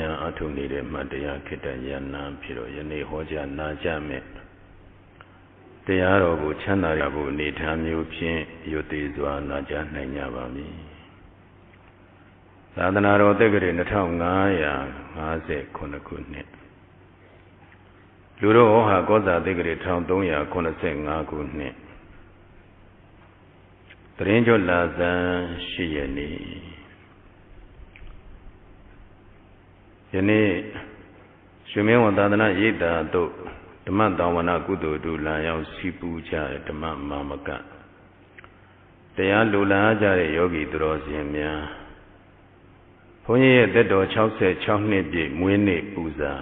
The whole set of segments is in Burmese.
များအထုနေတဲ့မှတ်တရားခေတ္တဉာဏ်နာပြီးတော့ယနေ့ဟောကြားနာကြားမယ်တရားတော်ကိုချမ်းသာရဖို့အနေထားမျိုးဖြင့်ရွတ်သေးစွာနာကြားနိုင်ကြပါမည်သာသနာတော်တက္ကရာ2559ခုနှစ်လူတော်ဟောဟာကောဇာတက္ကရာ1385ခုနှစ်တရင်ကျော်လာဇန်8ရက်နေ့ယနေ့ရွှေမင်းဝန်သာသနာရိပ်သာတို့ဓမ္မတောင်ဝနာကုသိုလ်တို့လာရောက်စီပူကြတဲ့ဓမ္မမာမကတရားလူလာကြတဲ့ယောဂီသူတော်စင်များဘုန်းကြီးရဲ့သက်တော်66နှစ်ပြည့်မွေးနေ့ပူဇာ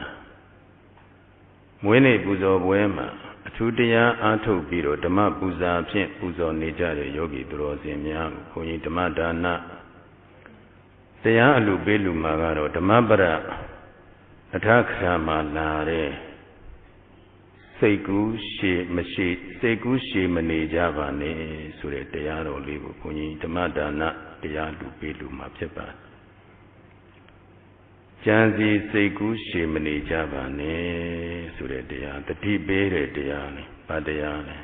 ပွဲမှာအထူးတရားအားထုတ်ပြီးတော့ဓမ္မပူဇာဖြင့်ပူဇော်နေကြတဲ့ယောဂီသူတော်စင်များဘုန်းကြီးဓမ္မဒါနတရားအလူပေးလူမှာကတော့ဓမ္မပရအထခရာမှာလာတဲ့စိတ်ကူးရှည်မနေကြပါနဲ့ဆိုတဲ့တရားတော်လေးကိုဘုန်းကြီးဓမ္မဒါနတရားလူပေးလူမှာဖြစ်ပါတယ်ကြံစီစိတ်ကူးရှည်မနေကြပါနဲ့ဆိုတဲ့တရားတတိပေးတဲ့တရားနဲ့ဗာတရားနဲ့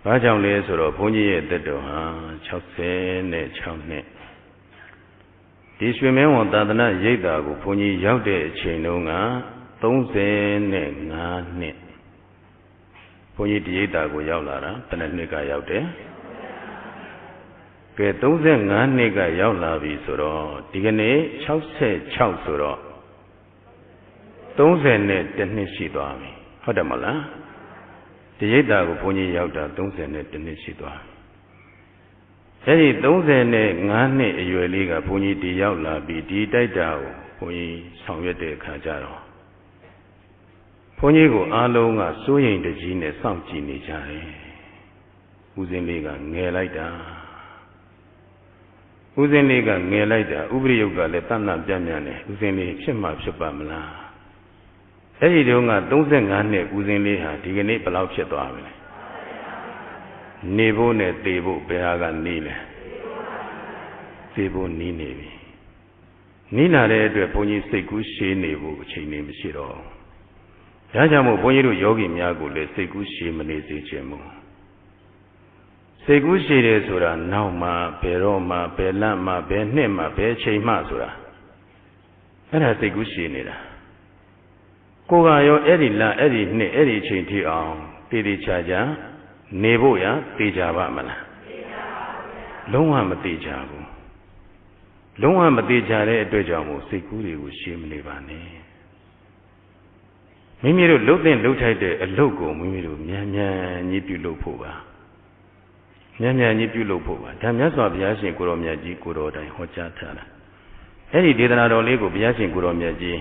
ဘာကြောင့်လဲဆိုတော့ဘုန်းကြီးရဲ့သက်တော်ဟာ66နှစ်ဒီရွှေမင်းဝန်သာသနာရိပ်သာကိုဘုန်းကြီးရောက်တဲ့အချိန်တုန်းက35နှစ်ဘုန်းကြီးဒီရိပ်သာကိုရောက်လာတာဘယ်နှစ်ကရောက်တယ်ကဲ35နှစ်ကရောက်လာပြီဆိုတော့ဒီကနေ့66ဆိုတော့31နှစ်ရှိသွားပြီဟုတ်တယ်မလားဒီရိပ်သာကိုဘုန်းကြီးရောက်တာ31နှစ်ရှိသွားပြီအဲဒီ35နှစ်အရွယ်လေးကဘုန်းကြီးဒီရောက်လာပြီဒီတိုက်တာကိုဘုန်းကြီးဆောင်ရွက်တဲ့အခါကျတော့ဘုန်းကြီးကိုအားလုံးကစိုးရိမ်တကြီးနဲ့စောင့်ကြည့်နေကြတယ်ဦးဇင်းလေးကငယ်လိုက်တာဥစဉ်လေးကငယ်လိုက်တာဥပရိယုတ်ကလည်းတဏ္ဍပြန့်မြန်တယ်ဥစဉ်လေးဖြစ်မှဖြစ်ပါမလားအဲ့ဒီတုန်းက35နှစ်ဥစဉ်လေးဟာဒီကနေ့ဘယ်လောက်ဖြစ်သွားပြီလဲနေဖို့နဲ့သေဖို့ဘယ်ဟာကနေလဲသေဖို့နီးနေပြီနီးလာတဲ့အတွက်ဘုန်းကြီးစိတ်ကူးရှည်နေဖို့အချိန်နေမရှိတော့ဒါကြောင့်မို့ဘုန်းကြီးတို့ယောဂီများကိုလည်းစိတ်ကူးရှည်မနေစေချင်ဘူးစိတ်ကူးရှည်တယ်ဆိုတာနောက်မှဘယ်တော့မှဘယ်လမ်းမှဘယ်နှစ်မှဘယ်ချိန်မှဆိုတာအဲ့ဒါစိတ်ကူးရှည်နေတာကိုယ်ကရောအဲ့ဒီလမ်းအဲ့ဒီနှစ်အဲ့ဒီချိန်ထိအောင်တည်တည်ချာချာနေဖို့ရသိကြပါမလားသိကြပါဘူးလုံးဝမသိကြဘူးလုံးဝမသိကြတဲ့အတွက်ကြောင့်မို့စိတ်ကူးတွေကိုရှည်မနေပါနဲ့မိမိတို့လှုပ်တဲ့လှုပ်ထိုက်တဲ့အလုပ်ကိုမိမိတို့မြန်ကြီးပြုလုပ်ဖို့ပါမြန်ကြီးပြုလုပ်ဖို့ပါဒါမြတ်စွာဘုရားရှင်ကိုရောမြတ်ကြီးကိုတော်တိုင်ဟောကြားထားတာအဲ့ဒီဒေသနာတော်လေးကိုဘုရားရှင်ကိုရောမြတ်ကြီး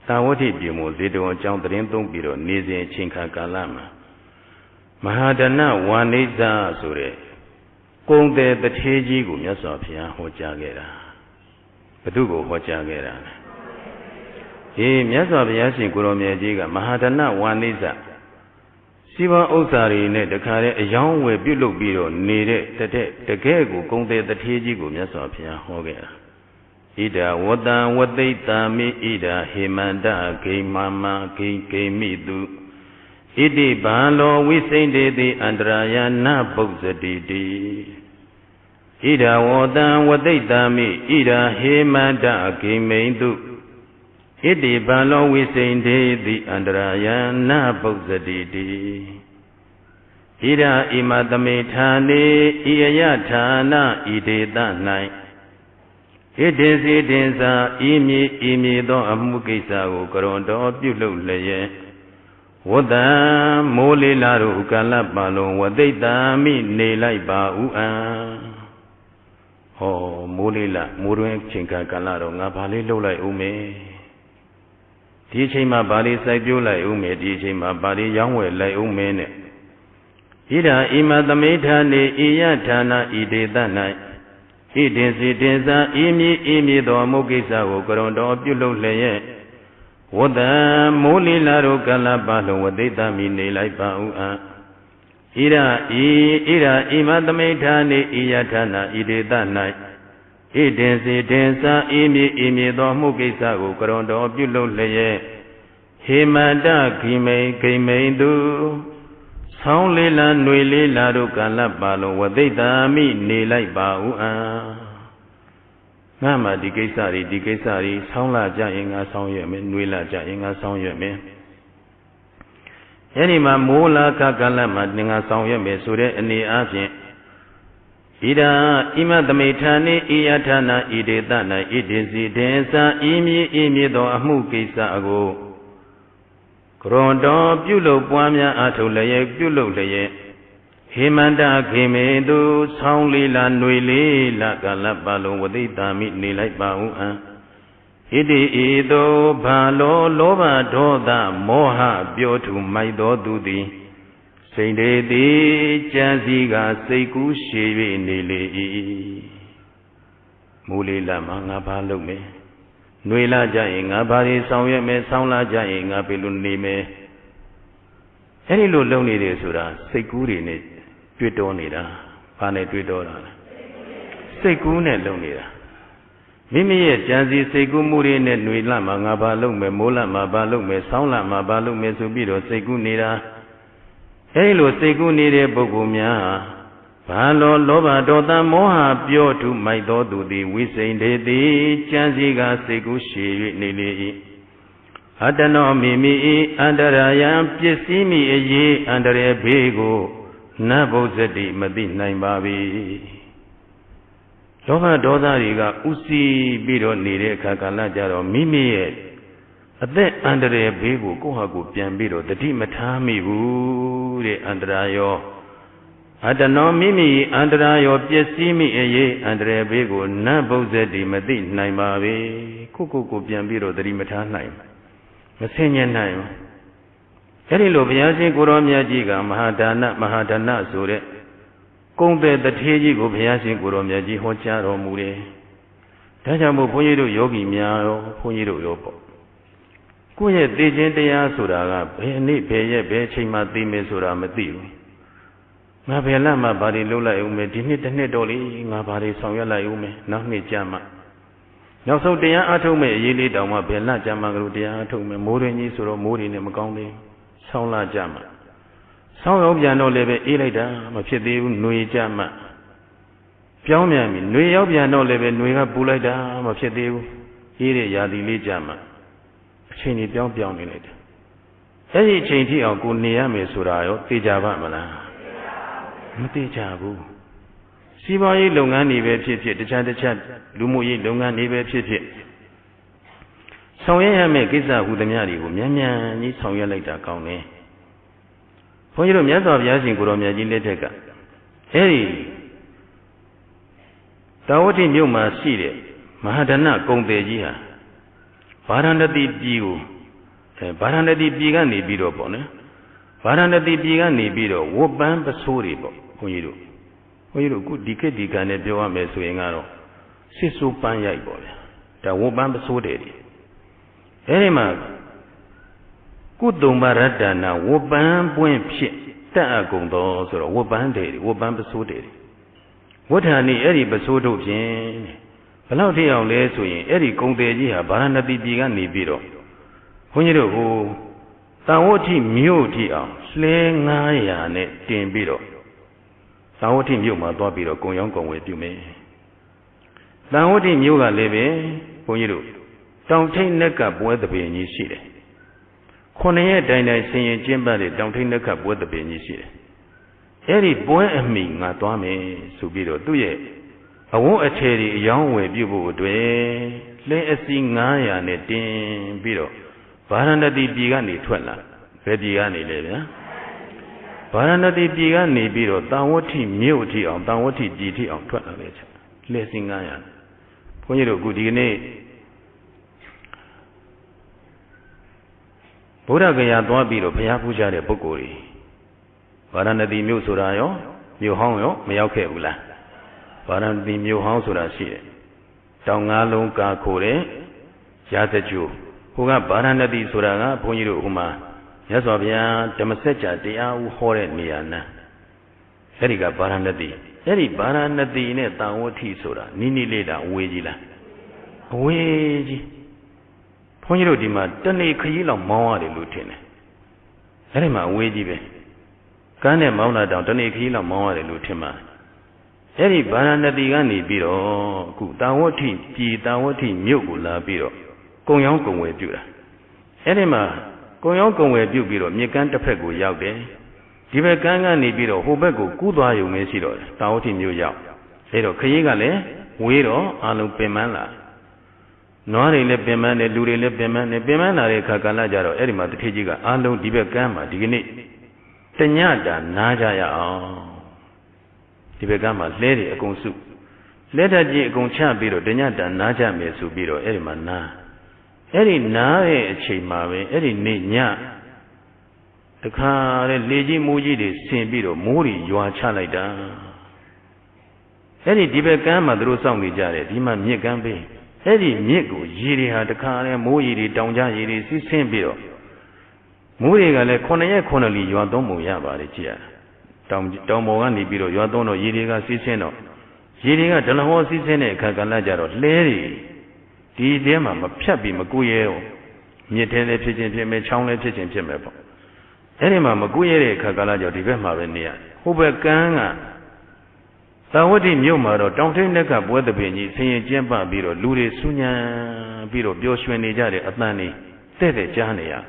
သာဝတိပြေမို့ဇေတဝန်အကြောင်းသတင်းသုံးပြီးတော့နေစဉ်အချိန်ခါကာလမှာမဟာဒနဝါနိဇဆိုတဲ့ကုံတယ်တထေးကြီးကိုမြတ်စွာဘုရားဟောကြားခဲ့တာဘု து ကိုဟောကြားခဲ့တာလဲမြတ်စွာဘုရားရှင်ကိုရောမြတ်ကြီးကမဟာဒနဝါနိဇစီးပွားဥစ္စာတွေနဲ့တခါတည်းအယောင်းဝယ်ပြုတ်လုပ်ပြီးတော့နေတဲ့တကယ်ကိုကုံတယ်တထေးကြီးကိုမြတ်စွာဘုရားဟောခဲ့တာဣဒာဝတံဝသိတံမိဣဒာဟေမန္တဂိမမဂိမိတုဣတိဘာလောဝိစိန္ဒေတိအန္တရာယနာပုဇ္ဇတိတိဣဒာဝတံဝသိတံမိဣဒာဟေမန္တဂိမိတုဣတိဘာလောဝိစိန္ဒေတိအန္တရာယနာပုဇ္ဇတိတိဣဒာဣမသမေဌာနေဣယယဌာနဣဒေသ၌ဣတိစီတင်္စာဤမြေသောအမှုကိစ္စကိုကရွန်တော်ပြုလုပ်လျက်ဝတ္တံမိုးလေးလာတို့ကာလပတ်လုံးဝသိတံမိနေလိုက်ပါဥအံဟောမိုးလေးလာမိုးတွင်ချိန်ကာလတော့ငါဘာလေးလှုပ်လိုက်ဦးမယ်ဒီအချိန်မှာဘာလေးစိုက်ပျိုးလိုက်ဦးမယ်ဒီအချိန်မှာဘာလေးရောင်းဝယ်လိုက်ဦးမယ်နဲ့ဣဒာဣမသမေဌာနေဣယဌာနဣဒေသ၌ဣတင်စီတင်္စာဤမြေသောအမှုကိစ္စကိုကရွန်တော်ပြုလုပ်လျက်ဝတ္တံမိုးလေးလာတို့ကာလပတ်လုံးဝသိတံမိနေလိုက်ပါဥအံဣဒာဣမသမေဌာနေဣယဌာနဣဒေသ၌ Eden se densa imi do mukisa go karondo pyulo leye Hemanda kimei du Song lela nui lela do kalapalo wadita mi nilai bau Nama dikisari song la ja inga song yeme nui la ja inga song yeme Yani ma mola kakalama ninga song yeme sure ani afin Ida ima dhamitani iyatana idetana idesi densa imi do amu kisa ago Krondo pyulo pwamya atulaye pyulo laye Hemanda kimedu song lila nui lila kalapalo waditami nilai bau Idi ido balo loba doda moha byotu maido dudi Sende di jansiga seiku shewe nile Muli lama nga balo me Nui la jaye nga bari songye me song la jaye nga pilu ni me Eri lo long ni de sura seiku ri ne twito ni da Ba ne twito da Seiku ne long ni da Mimi ye jansi seiku muri ne nui lama nga balo me mola ma balo me song la ma balo me subiro seiku ni da Elo seiku nire bogumya Balo loba dota moha pyotu maido dudi Wiseinde di jansiga seiku shiwi nili Adano mimi andaraya pyesimi ye andare bego Nabozeti mati naimbabi Loba dota riga usi biro nire kakala jaro mimi ye Ate andare bego kohaku piambiro Dati matami de Andrayo Adano mimi Andrayo Piesimi eye Andre Bego Nabozeti Mati Naimabe Kuku Piambiro Drimata Naim Masenya Naim Erilo Biasi Kuromia Jiga Mahadana Sure Kongde the Teji go Biasi Kuromia Ji Hocharo Mure Tajamu Punyiru Yogi Miao Punyiru Yopo Kuye Dijintia Suraga, Penny Peye Bechima Dime Suramati. Mabella Mabari Lula Ume, Dinit and Nedoli, Mabari Songala Ume, Nahni Jama. Now so Dia Atome, Yili Dama Bella Jama Rudia Atome, Morini Suro Morin Magongi, Sola Jama. Sound of Yano Leve Ileda, Machidi Nui Jama. Piamiami, Nui Obiano Leve Nuiga Buleda, Machidi, Iri Yadi Jama. Chini Piao in it. Any change of good near me Surayo, Tijava Mana. Matijabu. Sibai Longani Vepit, the chat, Lumui Longani Vepit. Soya make is a Hudamiari, Mianya, needs Soya later, County. For your Miata of Yasin Guromia Jileteka. Hey, Tawati Numa Sire, Mahadana Gongdeja. Barandati Bigu, Barandati Bigani Bido Bone, Barandati Bigani Bido, Woban Basuri, Huiru. Huiru good decade can a Joa Mesuingaro, Sisu Panyai boy, the Woban Basuri. Erima good Dumbaradana, Woban Buen Pit, Tagundo, or Woban Day, Woban Basuri. What honey, Eri Basudo Jane? Palauti on Leswing, Eri Condegia, Baranati Bigani Biro. When you go, Tawoti Muti, Slang Naya, Net, Tim Biro. Tawoti Muma Bobiro, Goyongo with you may. Tawoti Muga Leve, when you do. Don't take neck up with the Benny City. Cornea Dina saying Jimbali, don't take neck up with the Benny City. Eri boy and me, Matame, Subiro, do ye? I won't tell you young way people do let us sing Naya Netin Biro. Baranadi Bigani Twella, Vediani Levia. Baranadi Bigani Biro, Dawati Muti on Dawati GT on Twella. Let's sing Naya. When you good evening. Buddha Gaya Dwabiro, Payapuja de Bogori. Baranadi Musurayo, Muhongo, Mayake Ula. Baranadi Muhonsura Shire. Tongalung Kakore, Yaseju, who got Baranadi Suraga, Puniru Uma, Yasovia, Demasecha, the Au Hore Miana. Eriga Baranadi, Eri Baranati ne Tawati Sura, Nini Leda, Wejila. Weji. Ponyo Dima, Tani Kayla Mawa de Lieutenant. Erima Wejibe. Kane Mauna down, Tani Kayla Mawa de Lieutenant. Eri Baranati Gani Biro, Tawati, P. Tawati, Mugula Biro, Koyong Kongwe Bura. Erima, Koyong Kongwe Buro, Mikanta Pegu Yaude. Dibe Ganga Nibiro, Hobego, Kudwa, you may see it, Tauti New York. Edo Kayigale, Wiro, Alu Pemala. Nori Lepeman, Luri Lepeman, Pemana, Kakalajaro, Erima, the Tijiga, Alu Dibe Gama, Digini. Tenyada, Najaya. Dibe Gama, Lady Agonsu. Leda G. Goncha Biro, Tenyada, Naja Mesu Biro, Erima Na. Eri Nae Chimawe, Eri Ninya. The car, Lady Muji, Simbiro, Muri, you are Chalida. Eddie Dibegama drew some Vijare, Dima Migambi. Eddie Migu, Yiri had the car, Muji, Donja, Yiri, Simbiro. Muri Gale, Konaya Conoli, you are Domo Yaba, Domo Biro, you are Dono, Yiriga Siseno. Yiriga, Delaho Sisene, Kagalajaro, Lady. Didema, Piabi, Maguyo. Yetele Pigeon, Changlet Pigeon Jimbo. Erima Maguire Kagalajo di Vemavenia, Hubeganga. Tawati Mumaro, don't take up weather penny, saying Jemba Biro, Luri Sunya Biro, Bioshwani Jari, Atlani, Tete Jania.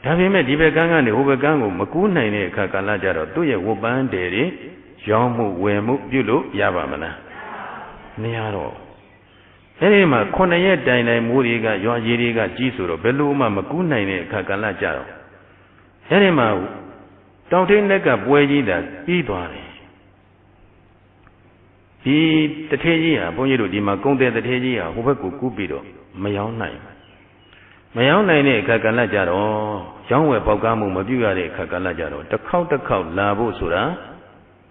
Tavime Dibeganga and Hubegango, Makuna in Kagalajaro, do ye Wuban Deri, Jamu, Wemu, Bulu, Yavamana. Niaro. Erima Konaya Dina Muriga, Yajiriga, Jisuro, Beluma, Makuna in Kagalajaro. Erima, don't take a boy that be body. Be the Tegia, Bonito di Maconde the Tegia, Hubeku Cupido, Mayon name. Mayon name, Kakalajaro, young Webagamu, Mabuare, Kakalajaro, the cow, Labo Sura,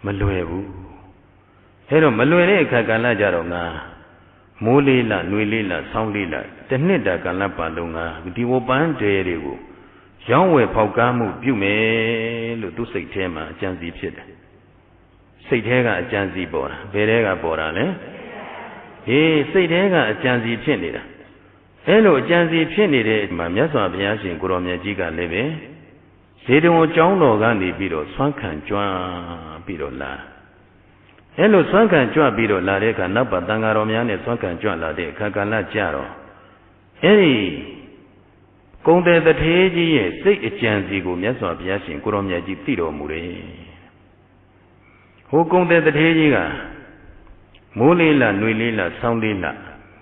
Maluebu. Hero Maluere, Kakalajaro, Mulila, Nuilila, Soundila, the Nida Galapalunga, Diwoban Deribu. Young Paugamu, Bume, Lutu Tema, Janzi Pit. Saitega, Janzi Bora, Verega Borale. Eh, Saitega, Janzi Pinida. Hello, Janzi Pinida, Mamasa Biasin, Goromia Giga Leve. Sedimo John Logani Biro, Swankan Joa Birola. Hello, Swankan Joa Birola, Napa Dangaromian, Swankan Joa Lade, Kakala Jaro. Hey. Conde the Teji, say a Janzigo, Yasa Biasin, Goromia Tiro Mure. Who conde the Tejiga? Mulila, Nuilila, Soundila,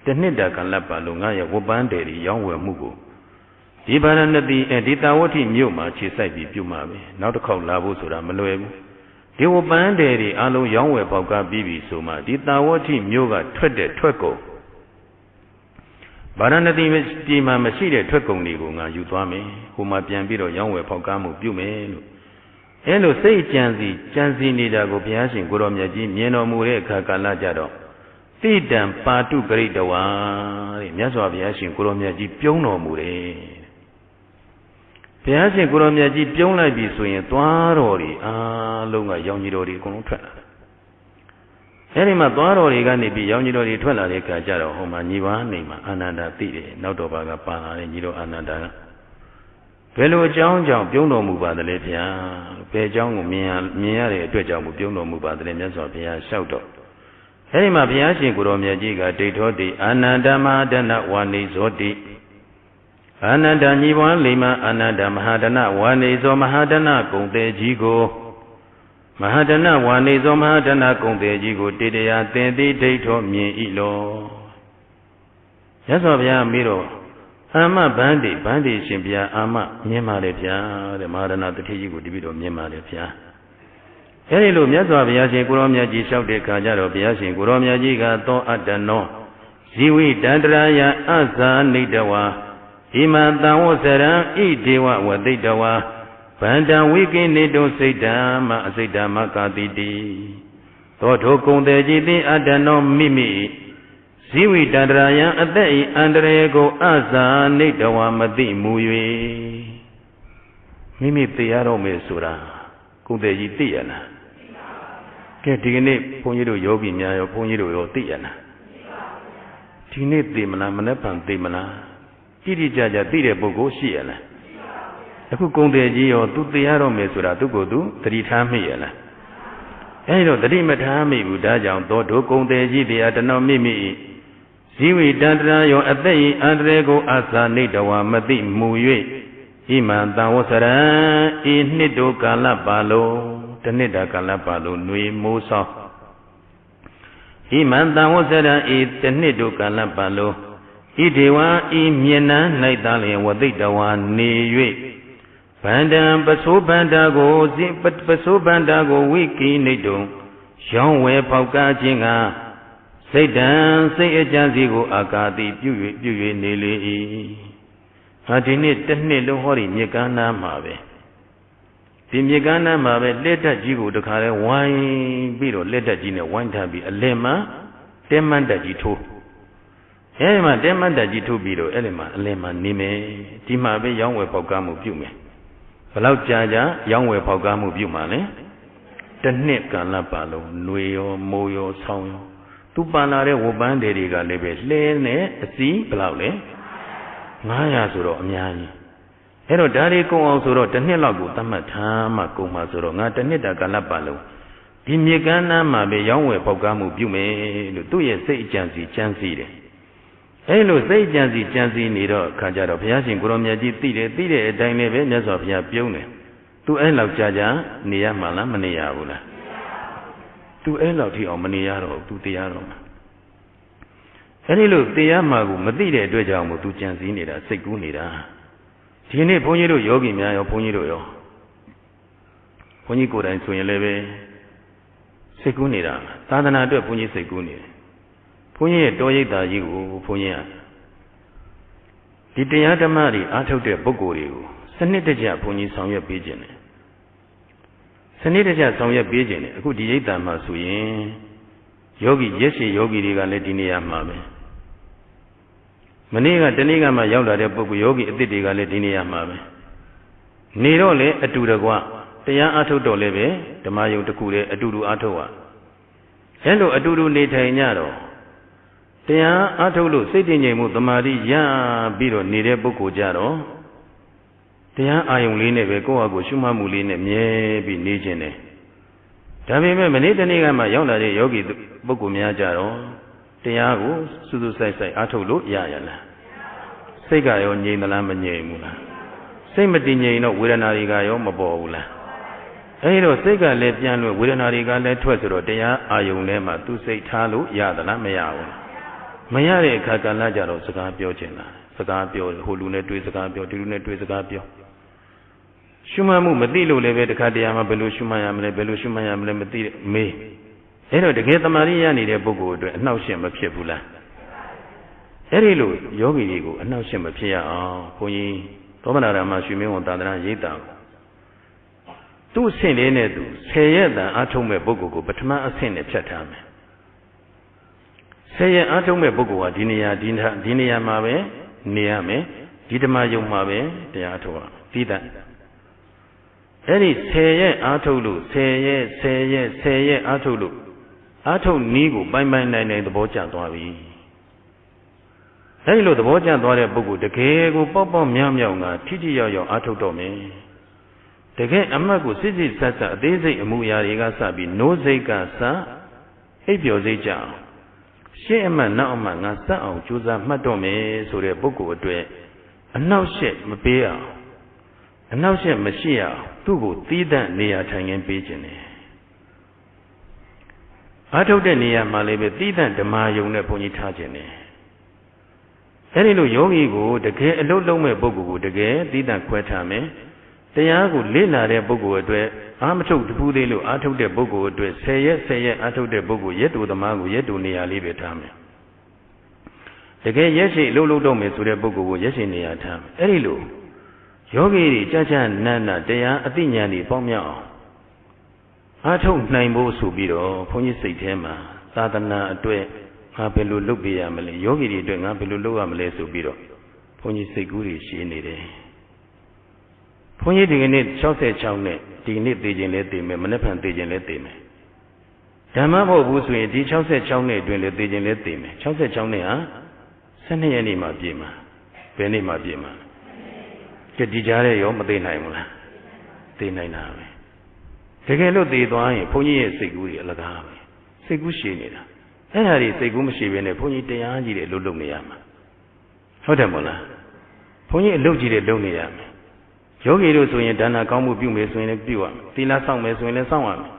the Nida Kalapa, Lungaya, Wobanderi, young Mugu. Ibanandi and Ditawati Muma, Chisai Pumabe, not to call Lavusura Maluebu. They were banderi, Alo young Wepoga Bibi Suma, Ditawati Muga, Twede, Tweko. Baranadi Dima Machide Twekonga, Utwame, whom I Piambiro, young Wepogamu, Bume. Hello, say Janzi Nidago Piasin, Goromyaji, Mieno Mure, Kakalajado. Feed them, Patu Great Dawa, Yaso Piasin, Goromyaji, Piono Mure. Piasin, Goromyaji, Piona Bisuin, Tuarori, Lunga, Yonidori, Contra. Anima Tuarori Gani be Yonidori, Twella, Kajaro, Homa, Niva, Nima, Ananda Tide, Nautobaga Pana, and Nido Ananda. Pelo John, Piono Muba, the Lepia, Pejong, Mia, Twejam, Piono Muba, the Lemia, Shouto. Anima Piasin, Goromyajiga, Datoti, Anandama, Dana, one is Oti. Ananda Niwa Lima Ananda Mahadana one is O Mahadana Konde Jigo Mahadana one is O Mahadana Konde Jigo Tidea Tendi Dato Mi Ilo Yasovia Miro Ama Bandi Shimpia Ama Mima Lepia the Mahadana the Tijigo Divido Mima Lepia Helilu Yasovia Goromia Ji Shaude Kajaro Piasin Goromia Jiga To Adano Ziwi Dandraya Asa Nidawa Imanta Sera, Idewa, Wadidawa, Panda Wiki Nido Sidama, Sidama Kadidi. Toto Konde Jidi Adano Mimi. Siwi Dadraya Ade Andrego Asa Nidawa Madi Muye. Mimi Tiaro Mesura. Konde Jidiana. cái đi này phong nhiêu đồ yogi nhà phong nhiêu đồ yogi à na đi này tìm mà mình phải tìm mà chỉ đi chơi chơi đi để bố cố xí à na aku công ty gì yo tu tiệt rồi mấy số ra tu cố tu tadi tham mấy à na ấy rồi tadi mà tham mấy bữa đã chẳng to đồ công ty gì thì anh nói mấy Sĩ vị đàn ra yo ở đây anh rể cô asa nít đầu mà đi mù yuệ iman tao sara in nít đồ cả là ba lô tên nít đã cả là ba lô nuôi mù sao iman tao sara in tên nít đồ cả là ba lô ít điều ít miền Nam này ta liền vật đi đầu nì yuệ bản đàn bát số bản đà cô gì bát số bản đà cô wiki nít đồ xong về phao cá chinh à Xây đàn xây cha gì của akati biểu nề lì, hạt này tất nhiên lúc họ đi miệt cá nam mà về, đi miệt cá nam mà về lết đá gì của được khai là wine bị rồi lết đá gì này wine thà bị alem mà tem man đá gì thu, em mà tem man đá gì thu bị rồi alem mà ní mẹ, chỉ mà về yang về phao cá một biểu mẹ, vào cha yang về phao cá một biểu mà nè, tất nhiên cả là bà lô nuôi yo mồi yo sao yo. Tu pana re wo ban de ri ga le be le ne asi blau le 900ဆိုတော့အများကြီးအဲ့တော့ဒါလေးကုန်အောင်ဆိုတော့တစ်နှစ်လောက်ကိုသတ်မှတ်ထားမှကုန်မှာဆိုတော့ငါတစ်နှစ်တာကာလပတ်လုံးဒီမြေကမ်းနားမှာပဲရောင်းဝယ်ပေါက်ကားမှုပြုမယ်လို့သူ့ရဲ့စိတ်အကြံစီကြံစီတယ်အဲ့လိုစိတ်အကြံစီကြံစီနေတော့ခါကြတော့ဘုရားရှင်ကိုရောမြတ်ကြီးသိတယ်သိတဲ့အတိုင်းလည်းပဲမြတ်စွာဘုရားပြုံးတယ်သူအဲ့လောက်ကြာနေရမှာလားမနေရဘူးလားသူအဲ့လောက်ထိအောင်မနေရတော့သူတရားတော်မှာအဲ့ဒီလိုတရားမှာကိုမသိတဲ့အတွက်ကြောင့်မို့သူကြံစည်နေတာစိတ်ကူးနေတာဒီနေ့ဘုန်းကြီးတို့ယောဂီများရောဘုန်းကြီးတို့ရောဘုန်းကြီးကိုယ်တိုင်ဆိုရင်လည်းပဲစိတ်ကူးနေတာသာသနာအတွက်ဘုန်းကြီးစိတ်ကူးနေတယ်ဘုန်းကြီးရဲ့တော်ရိပ်သာကြီးကိုဘုန်းကြီးကဒီတရားဓမ္မတွေအားထုတ်တဲ့ပုဂ္ဂိုလ်တွေကိုစနစ်တကျဘုန်းကြီးဆောင်ရွက်ပေးခြင်းတယ်စနစ်တကျဆောင်ရွက်ပေးခြင်းတယ်အခုဒီရိပ်သာမှာဆိုရင်ယောဂီရက်ရှိယောဂီတွေကလည်းဒီနေရာမှာပဲမနေ့ကတနေ့ကမှရောက်လာတဲ့ပုဂ္ဂိုလ်ယောဂီအသစ်တွေကလည်းဒီနေရာမှာပဲနေတော့လေအတူတကွတရားအားထုတ်တော့လည်းပဲဓမ္မယုံတစ်ခုတည်းအတူတူအားထုတ်ရအဲလိုအတူတူနေထိုင်ကြတော့တရားအားထုတ်လို့စိတ်တည်ငြိမ်မှုသမာဓိရပြီးတော့နေတဲ့ပုဂ္ဂိုလ်ကြတော့တရားအာယုံလေးနဲ့ပဲကိုယ့်ဟာကိုယ်ရှုမှတ်မှုလေးနဲ့မြဲပြီးနေခြင်းတယ်ဒါပေမဲ့မနေ့တနေ့ကမှရောက်လာတဲ့ယောဂီပုဂ္ဂိုလ်များကြတော့တရားကိုစူးစူးဆိုင်ဆိုင်အားထုတ်လို့ရရလားစိတ်ကရောငြိမ်သလားမငြိမ်ဘူးလားစိတ်မတည်ငြိမ်တော့ဝေဒနာတွေကရောမပေါ်ဘူးလားအဲဒီတော့စိတ်ကလည်းပြန်လို့ဝေဒနာတွေကလည်းထွက်ဆိုတော့တရားအာယုံထဲမှာသူစိတ်ထားလို့ရသလားမရဘူးမရတဲ့အခါကလည်းကြတော့စကားပြောချင်တာစကားပြောဟိုလူနဲ့တွေ့စကားပြောဒီလူနဲ့တွေ့စကားပြောရှုမှတ်မှုမသိလို့လည်းပဲတခါတည်းမှာဘယ်လိုရှုမှတ်ရမလဲဘယ်လိုရှုမှတ်ရမလဲမသိတဲ့မေးအဲ့တော့တကယ်တမာရီရနေတဲ့ပုဂ္ဂိုလ်အတွက်အနှောက်အယှက်မဖြစ်ဘူးလားအဲ့ဒီလိုယောဂီတွေကိုအနှောက်အယှက်မဖြစ်ရအောင်ဘုန်းကြီးသောမနာရမရွှေမင်းဝန်သာသနာရိပ်တာသူ့အဆင့်လေးနဲ့သူ10ရက်တန်အားထုတ်မဲ့ပုဂ္ဂိုလ်ကိုပထမအဆင့်နဲ့ဖြတ်ထားမယ်10ရက်အားထုတ်မဲ့ပုဂ္ဂိုလ်ဟာဒီနေရာမှာပဲနေရမယ်ဒီဓမ္မယုံမှာပဲတရားထုတ်ရပြီးတဲ့အဲ့ဒီ10ရက်အားထုတ်လို့10ရက်အားထုတ်လို့အားထုတ်နည်းကိုပိုင်းနိုင်သဘောကျသွားပြီအဲ့ဒီလိုသဘောကျသွားတဲ့ပုဂ္ဂိုလ်တကယ်ကိုပေါ့မြောက်ငါထိထိရောက်အားထုတ်တော့မယ်တကယ်အမှတ်ကိုစစ်ဆက်အသေးစိတ်အမှုအရာတွေကစပြီးနိုးစိတ်ကစအိပ်ပျော်စိတ်ကြအောင်ရှင်းအမှတ်နောက်အမှတ်ငါစအောင်ကြိုးစားမှတ်တော့မယ်ဆိုတဲ့ပုဂ္ဂိုလ်အတွက်အနှောက်အယှက်မပေးအောင်အနှောက်အယှက်မရှိအောင်သူ့ကိုသီးသန့်နေရာထိုင်ခင်းပေးခြင်းတယ်အားထုတ်တဲ့နေရာမှာလည်းပဲသီးသန့်ဓမ္မယုံနဲ့ဘုန်းကြီးထားခြင်းတယ်အဲဒီလိုယောဂီကိုတကယ်အလုံးလုံးမဲ့ပုဂ္ဂိုလ်ကိုတကယ်သီးသန့်ခွဲထားမယ်တရားကိုလေ့လာတဲ့ပုဂ္ဂိုလ်အတွက်အာမထုတ်တပူးသေးလို့အားထုတ်တဲ့ပုဂ္ဂိုလ်အတွက်10ရက်အားထုတ်တဲ့ပုဂ္ဂိုလ်ရက်တူသမားကိုရက်တူနေရာလေးပဲထားမယ်တကယ်ရက်ရှိအလုံးလုံးတော့မယ်ဆိုတဲ့ပုဂ္ဂိုလ်ကိုရက်ရှိနေရာထားမယ်အဲဒီလိုယောဂီတွေကြနန်းတရားအသိဉာဏ်တွေပေါင်းမြောက်အောင်အားထုတ်နိုင်ဖို့ဆိုပြီးတော့ဘုန်းကြီးစိတ်ထဲမှာသာသနာအတွက်ငါဘယ်လိုလုပ်ပြရမလဲယောဂီတွေအတွက်ငါဘယ်လိုလုပ်ရမလဲဆိုပြီးတော့ဘုန်းကြီးစိတ်ကူးတွေရှင်းနေတယ်ဘုန်းကြီးဒီကနေ့66နဲ့ဒီနေ့သိခြင်းလဲသိမယ်မနေ့ဖန်သိခြင်းလဲသိမယ် ဓမ္မမဟုတ်ဘူးဆိုရင်ဒီ66နှစ်အတွင်းလေသိခြင်းလေသိမယ်66နှစ်ဟာ12ရက်နေ့မှပြည့်မှာဘယ်နေ့မှပြည့်မှာကြည်ကြားတဲ့ရောမသိနိုင်ဘူးလားသိနိုင်တာပဲတကယ်လို့သိသွားရင်ဘုန်းကြီးရဲ့စိတ်ကူးကြီးအလကားပဲစိတ်ကူးရှည်နေတာအဲ့ဒါတွေစိတ်ကူးမရှိဘဲနဲ့ဘုန်းကြီးတရားကြီးတဲ့အလုပ်လုပ်နေရမှာဟုတ်တယ်မို့လားဘုန်းကြီးအလုပ်ကြီးတဲ့လုပ်နေရမယ်ယောဂီတို့ဆိုရင်ဒါနကောင်းမှုပြုမယ်ဆိုရင်လည်းပြုရမယ်သီလစောင့်မယ်ဆိုရင်လည်းစောင့်ရမယ်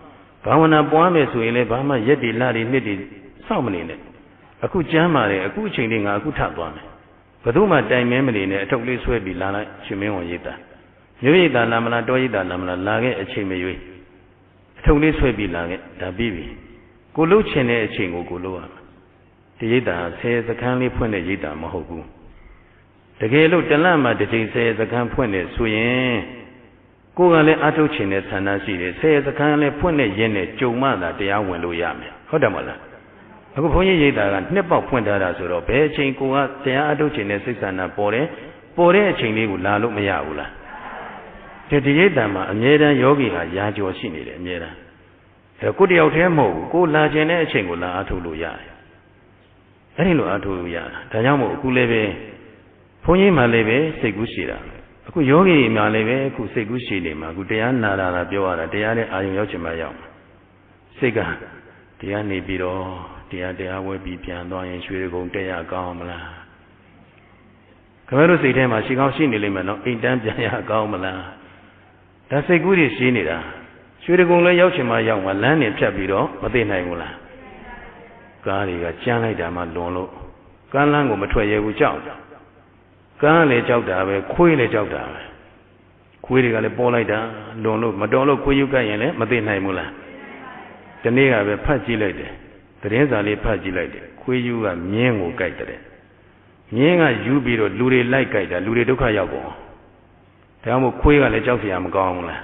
ဘာဝနာပွားမယ်ဆိုရင်လည်းဘာမှရက်တိလတွေနှစ်တွေစောင့်မနေနဲ့အခုကျမ်းပါတယ်အခုအချိန်လေးငါအခုထသွားမယ်ဘယ်သူမှတိုင်မဲမနေနဲ့အထုပ်လေးဆွဲပြီးလာလိုက်ရှင်မင်းဝန်ရိပ်သာမြို့ရိပ်သာလာမလားတောရိပ်သာလာမလားလာခဲ့အချိန်မရွေးအထုပ်လေးဆွဲပြီးလာခဲ့ဒါပြီးပြီကိုလှုပ်ချင်တဲ့အချိန်ကိုကိုလှုပ်ရမယ်ဒီရိပ်သာ10စခန်းလေးဖွင့်တဲ့ရိပ်သာမဟုတ်ဘူးတကယ်လို့တလန့်မှာတစ်ချိန်10စခန်းဖွင့်နေဆိုရင်ကိုယ်ကလည်းအထုတ်ချင်တဲ့ဆန္ဒရှိတယ်10စခန်းလည်းဖွင့်နေရင်နဲ့ကြုံမှသာတရားဝင်လို့ရမယ်ဟုတ်တယ်မလားအခုဘုန်းကြီးရိပ်သာကနှစ်ပေါက်ဖွင့်ထားတာဆိုတော့ဘယ်အချိန်ကိုကတရားအထုတ်ချင်တဲ့စိတ်ဆန္ဒပေါ်တဲ့အချိန်လေးကိုလာလို့မရဘူးလားဒီရိပ်သာမှာအမြဲတမ်းယောဂီဟာရာကျော်ရှိနေတယ်အမြဲတမ်းဒါကိုတယောက်တည်းမဟုတ်ဘူးကိုလာခြင်းတဲ့အချိန်ကိုလာအထုတ်လို့ရတယ်အဲ့ဒီလိုအထုတ်လို့ရတာဒါကြောင့်မို့အခုလည်းပဲဘုန်းကြီးမှလည်းပဲစိတ်ကူးရှိတာအခုယောဂီမှလည်းပဲအခုစိတ်ကူးရှိနေမှာအခုတရားနာတာပြောရတာတရားနဲ့အာရုံရောက်ချင်မှရောက်မှာစိတ်ကတရားနေပြီးတော့တရားဝဲပြီးပြန်သွားရင်ရွှေကုံတက်ရကောင်းမလားခင်ဗျားတို့စိတ်ထဲမှာရှိကောင်းရှိနေလိမ့်မယ်နော်အိမ်တန်းပြန်ရကောင်းမလားဒါစိတ်ကူးတွေရှိနေတာရွှေကုံလည်းရောက်ချင်မှရောက်မှာလမ်းနေဖြတ်ပြီးတော့မသိနိုင်ဘူးလားကားတွေကကြမ်းလိုက်တာမှလွန်လို့ကမ်းလန်းကိုမထွက်ရဘူးကြောက်ကမ်းလည်းကြောက်တာပဲခွေးလည်းကြောက်တာပဲခွေးတွေကလည်းပေါ်လိုက်တာလွန်လို့မတော်လို့ခွေးယူကပ်ရင်လည်းမသိနိုင်ဘူးလားဒီနေ့ကပဲဖတ်ကြည့်လိုက်တယ်သတင်းစာလေးဖတ်ကြည့်လိုက်တယ်ခွေးယူကမြင်းကိုကြိုက်တယ်မြင်းကယူပြီးတော့လူတွေလိုက်ကြိုက်တာလူတွေဒုက္ခရောက်ကုန်ဒါမှမဟုတ်ခွေးကလည်းကြောက်เสียမကောင်းဘူးလား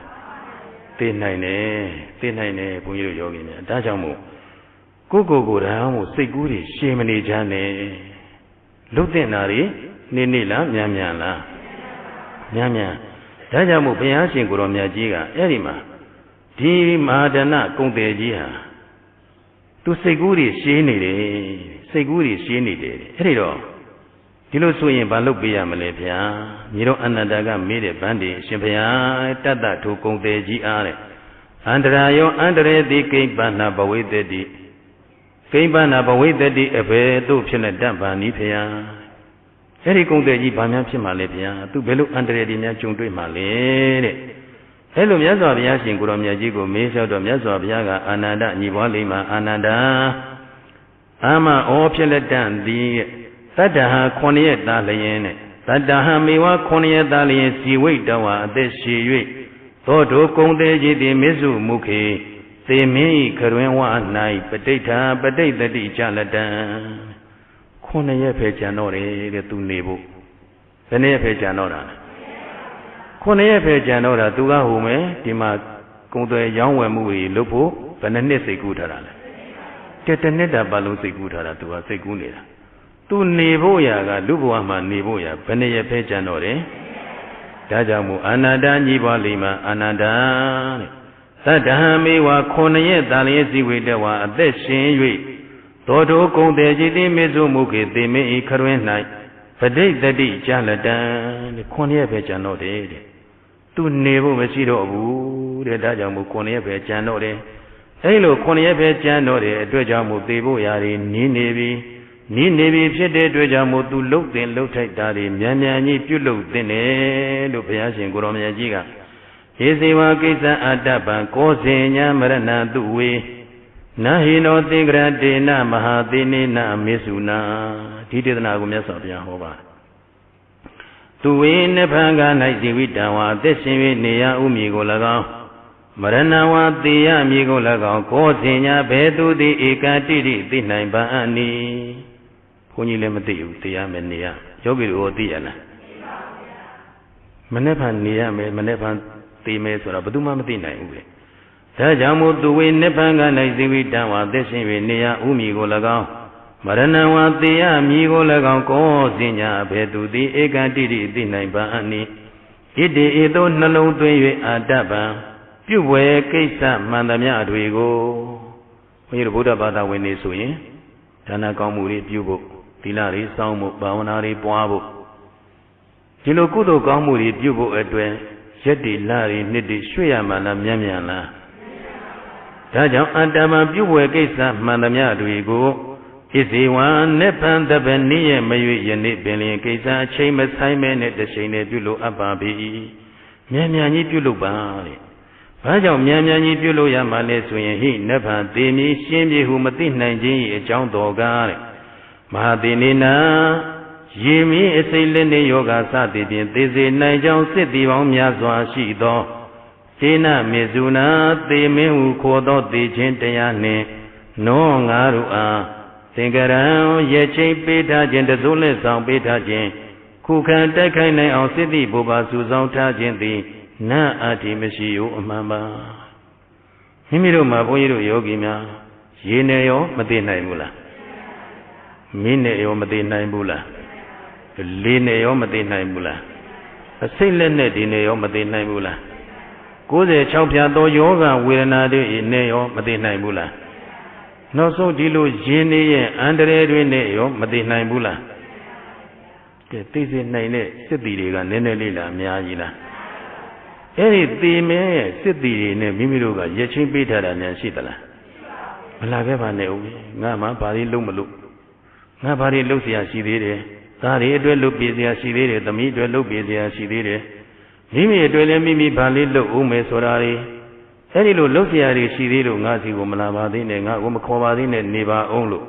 သိနိုင်တယ်ဘုန်းကြီးတို့ယောဂီများဒါကြောင့်မို့ကိုယ်ဒါမှမဟုတ်စိတ်ကူးတွေရှည်မနေကြနဲ့လွတ်တဲ့နာတွေနေလားမြန်လားမြန်ဒါကြောင့်မို့ဘုရားရှင်ကိုရောမြတ်ကြီးကအဲ့ဒီမှာဒီမဟာဒနကုံတယ်ကြီးဟာသူစိတ်ကူးတွေရှင်းနေတယ်အဲ့ဒီတော့ဒီလိုဆိုရင်ဘာလုပ်ပေးရမလဲဗျာညီတော်အနန္ဒာကမေးတဲ့ဗန်းဒီအရှင်ဘုရားတတ္တထိုကုံတယ်ကြီးအားတဲ့အန္တရာယောအန္တရေတိကိမ့်ပဏဘဝိတ္တိကိမ့်ပဏဘဝိတ္တိအဘယ်သို့ဖြစ်လက်တတ်ပါနည်းဗျာအဲ့ဒီကုံတယ်ကြီးဘာများဖြစ်မှာလဲဗျာသူဘယ်လိုအန္တရာယ်တွေများကြုံတွေ့မှာလဲတဲ့အဲ့လိုမြတ်စွာဘုရားရှင်ကိုရောမြတ်ကြီးကိုမေးလျှောက်တော့မြတ်စွာဘုရားကအာနန္ဒညီပွားလေးမှာအာနန္ဒာအာမဩဖြစ်လက်တန်သည်တတ္တဟာ9ရက်သားလျင်နဲ့တတ္တဟာမေဝ9ရက်သားလျင်ဇီဝိတဝါအသက်ရှည်၍သောတုကုံသေးကြီးသည်မေစုမုခေသေမင်းဤခရွင်ဝ၌ပဋိဋ္ဌာပဋိသတိကြလက်တံ9ရက်ပဲကြံတော့တယ်တဲ့သူနေဖို့ဘယ်နှစ်ရက်ပဲကြံတော့တာ9ရက်ပဲကြံတော့တာသူကဟိုမယ်ဒီမှာကုံသွဲရောင်းဝယ်မှုတွေလုပ်ဖို့ဘယ်နှစ်စိတ်ကူးထားတာလဲတစ်နှစ်တာပါလုံးစိတ်ကူးထားတာသူကစိတ်ကူးနေတာသူနေဖို့ရာကလူဘဝမှာနေဖို့ရာဘယ်နှစ်ရက်ပဲကြံတော့တယ်ဒါကြောင့်မို့အာနန္ဒာညီပွားလေးမှာအာနန္ဒာတဲ့သတ္တဟံမေဝ9ရက်သာလျက်ဇိဝေတဝါအသက်ရှင်၍သောတုကုံတယ်จิติမေစုမုခေသေမေဤခရွင်း၌ပဋိသတိကြလတံတဲ့9ရက်ပဲကြံတော့တယ်တဲ့သူနေဖို့မရှိတော့ဘူးတဲ့ဒါကြောင့်မို့9ရက်ပဲကြံတော့တယ်အဲ့လို9ရက်ပဲကြံတော့တယ်အတွက်ကြောင့်မို့သေဖို့ရာတွေနီးနေပြီဖြစ်တဲ့အတွက်ကြောင့်မို့သူလှုပ်တင်လှုပ်ထိုက်တာတွေမြန်ကြီးပြုတ်လှုပ်တင်တယ်လို့ဘုရားရှင်ကိုရောမြတ်ကြီးကဧဇေဝကိစ္စအတ္တပံကောဇေညာမရဏတုဝေနဟိနောသင်္ကရတေနမဟာသေနေနမေစုနာဒီဒေသနာကိုမြတ်စွာဘုရားဟောပါသူဝေနိဗ္ဗာန်က၌ဇီဝိတံဝါအသက်ရှင်၍နေရဥမည်ကို၎င်းမရဏဝါသေယမည်ကို၎င်းကောဇေညာဘယ်သူသည်ဧကတိတိသိနိုင်ပါအနိဘုန်းကြီးလည်းမသိဘူးသိရမယ်နေရယောဂီတို့သိရလားမနေ့ကနေရမယ်မနေ့ကသိမယ်ဆိုတော့ဘယ်သူမှမသိနိုင်ဘူးလေဒါကြောင့်မို့သူဝေနိဗ္ဗာန်က၌ဇီဝိတံဝါသက်ရှင်၍နေရဥမည်ကို၎င်းမရဏဝါသေယမည်ကို၎င်းကောဇင်ညာဘယ်သူသည်ဧကတိတိသိနိုင်ပါအနိဣတိဧသောနှလုံးသွင်း၍အာတ္တပံပြုဝဲကိစ္စမှန်သမျှတွေကိုဘု ုန်းကြီးတို့ဗုဒ္ဓဘာသာဝင်တွေဆိုရင်ဒါနကောင်းမှုတွေပြုဖို့သီလတွေစောင့်ဖို့ဘာဝနာတွေပွားဖို့ဒီလိုကုသိုလ်ကောင်းမှုတွေပြုဖို့အတွက်ရက်တွေလတွေနှစ်တွေရွှေ့ရမှလားမြန်မြန်လားဒါကြောင့်အတ္တမပြုဝယ်ကိစ္စမှန်သမျှတွေကိုဣဇေဝံနိဗ္ဗာန်တပည့်နည်းရဲ့မရွေ့ယနေ့ပင်လျင်ကိစ္စအချိန်မဆိုင်မဲနဲ့တစ်ချိန်နဲ့ပြုလို့အပ်ပါပြီမြန်မြန်ကြီးပြုလုပ်ပါတဲ့ဘာကြောင့်မြန်မြန်ကြီးပြုလို့ရမှလဲဆိုရင်ဟိနိဗ္ဗာန်သေမည်ရှင်းပြေဟုမသိနိုင်ခြင်း၏အကြောင်းတော်ကားတဲ့မဟာသေနေနာယေမီအစိတ်လက်နှင့်ယောဂစသည်ဖြင့်သေစေနိုင်ကြောင်းစစ်သည်ပေါင်းများစွာရှိသောသေနမေဇုနာသေမင်းဟုခေါ်သောသေခြင်းတရားနှင့်နောငါတို့အားသင်္ကရံရဲ့ချိန်ပေးထားခြင်းတစိုးလက်ဆောင်ပေးထားခြင်းခုခံတိုက်ခိုက်နိုင်အောင်စစ်သည်ဘုရားစုဆောင်ထားခြင်းသည်နတ်အတ္တိမရှိဟုအမှန်ပါမိမိတို့မှာဘုန်းကြီးတို့ယောဂီများရေနဲ့ရောမသိနိုင်ဘူးလားမင်းနဲ့ရောမသိနိုင်ဘူးလားလေးနဲ့ရောမသိနိုင်ဘူးလားအစိတ်လက်နဲ့ဒီနဲ့ရောမသိနိုင်ဘူးလား96ဖြာသောယောဂဝေဒနာတွေနဲ့ရောမသိနိုင်ဘူးလားနောက်ဆုံးဒီလိုရင်နေရဲ့အန္တရာယ်တွေနဲ့ရောမသိနိုင်ဘူးလားကဲသိစေနိုင်တဲ့စစ်တီတွေကနည်းနည်းလေးလားအများကြီးလားအဲ့ဒီသေမင်းရဲ့စစ်တီတွေနဲ့မိမိတို့ကရက်ချင်းပေးထားတာများရှိသလားမလာခဲ့ပါနဲ့ဦးငါမှဘာလို့လုံးမလို့ငါဘာတွေလုပ်เสียရှိသေးတယ်သားတွေအတွက်လုပ်ပြเสียရှိသေးတယ်သမီးအတွက်လုပ်ပြเสียရှိသေးတယ်မိမိအတွက်လည်းမိမိဘာလေးလုပ်ဦးမယ်ဆိုတာတွေအဲ့ဒီလိုလုပ်เสียတွေရှိသေးလို့ငါစီကိုမလာပါသေးနဲ့ငါကိုမခေါ်ပါသေးနဲ့နေပါအောင်လို့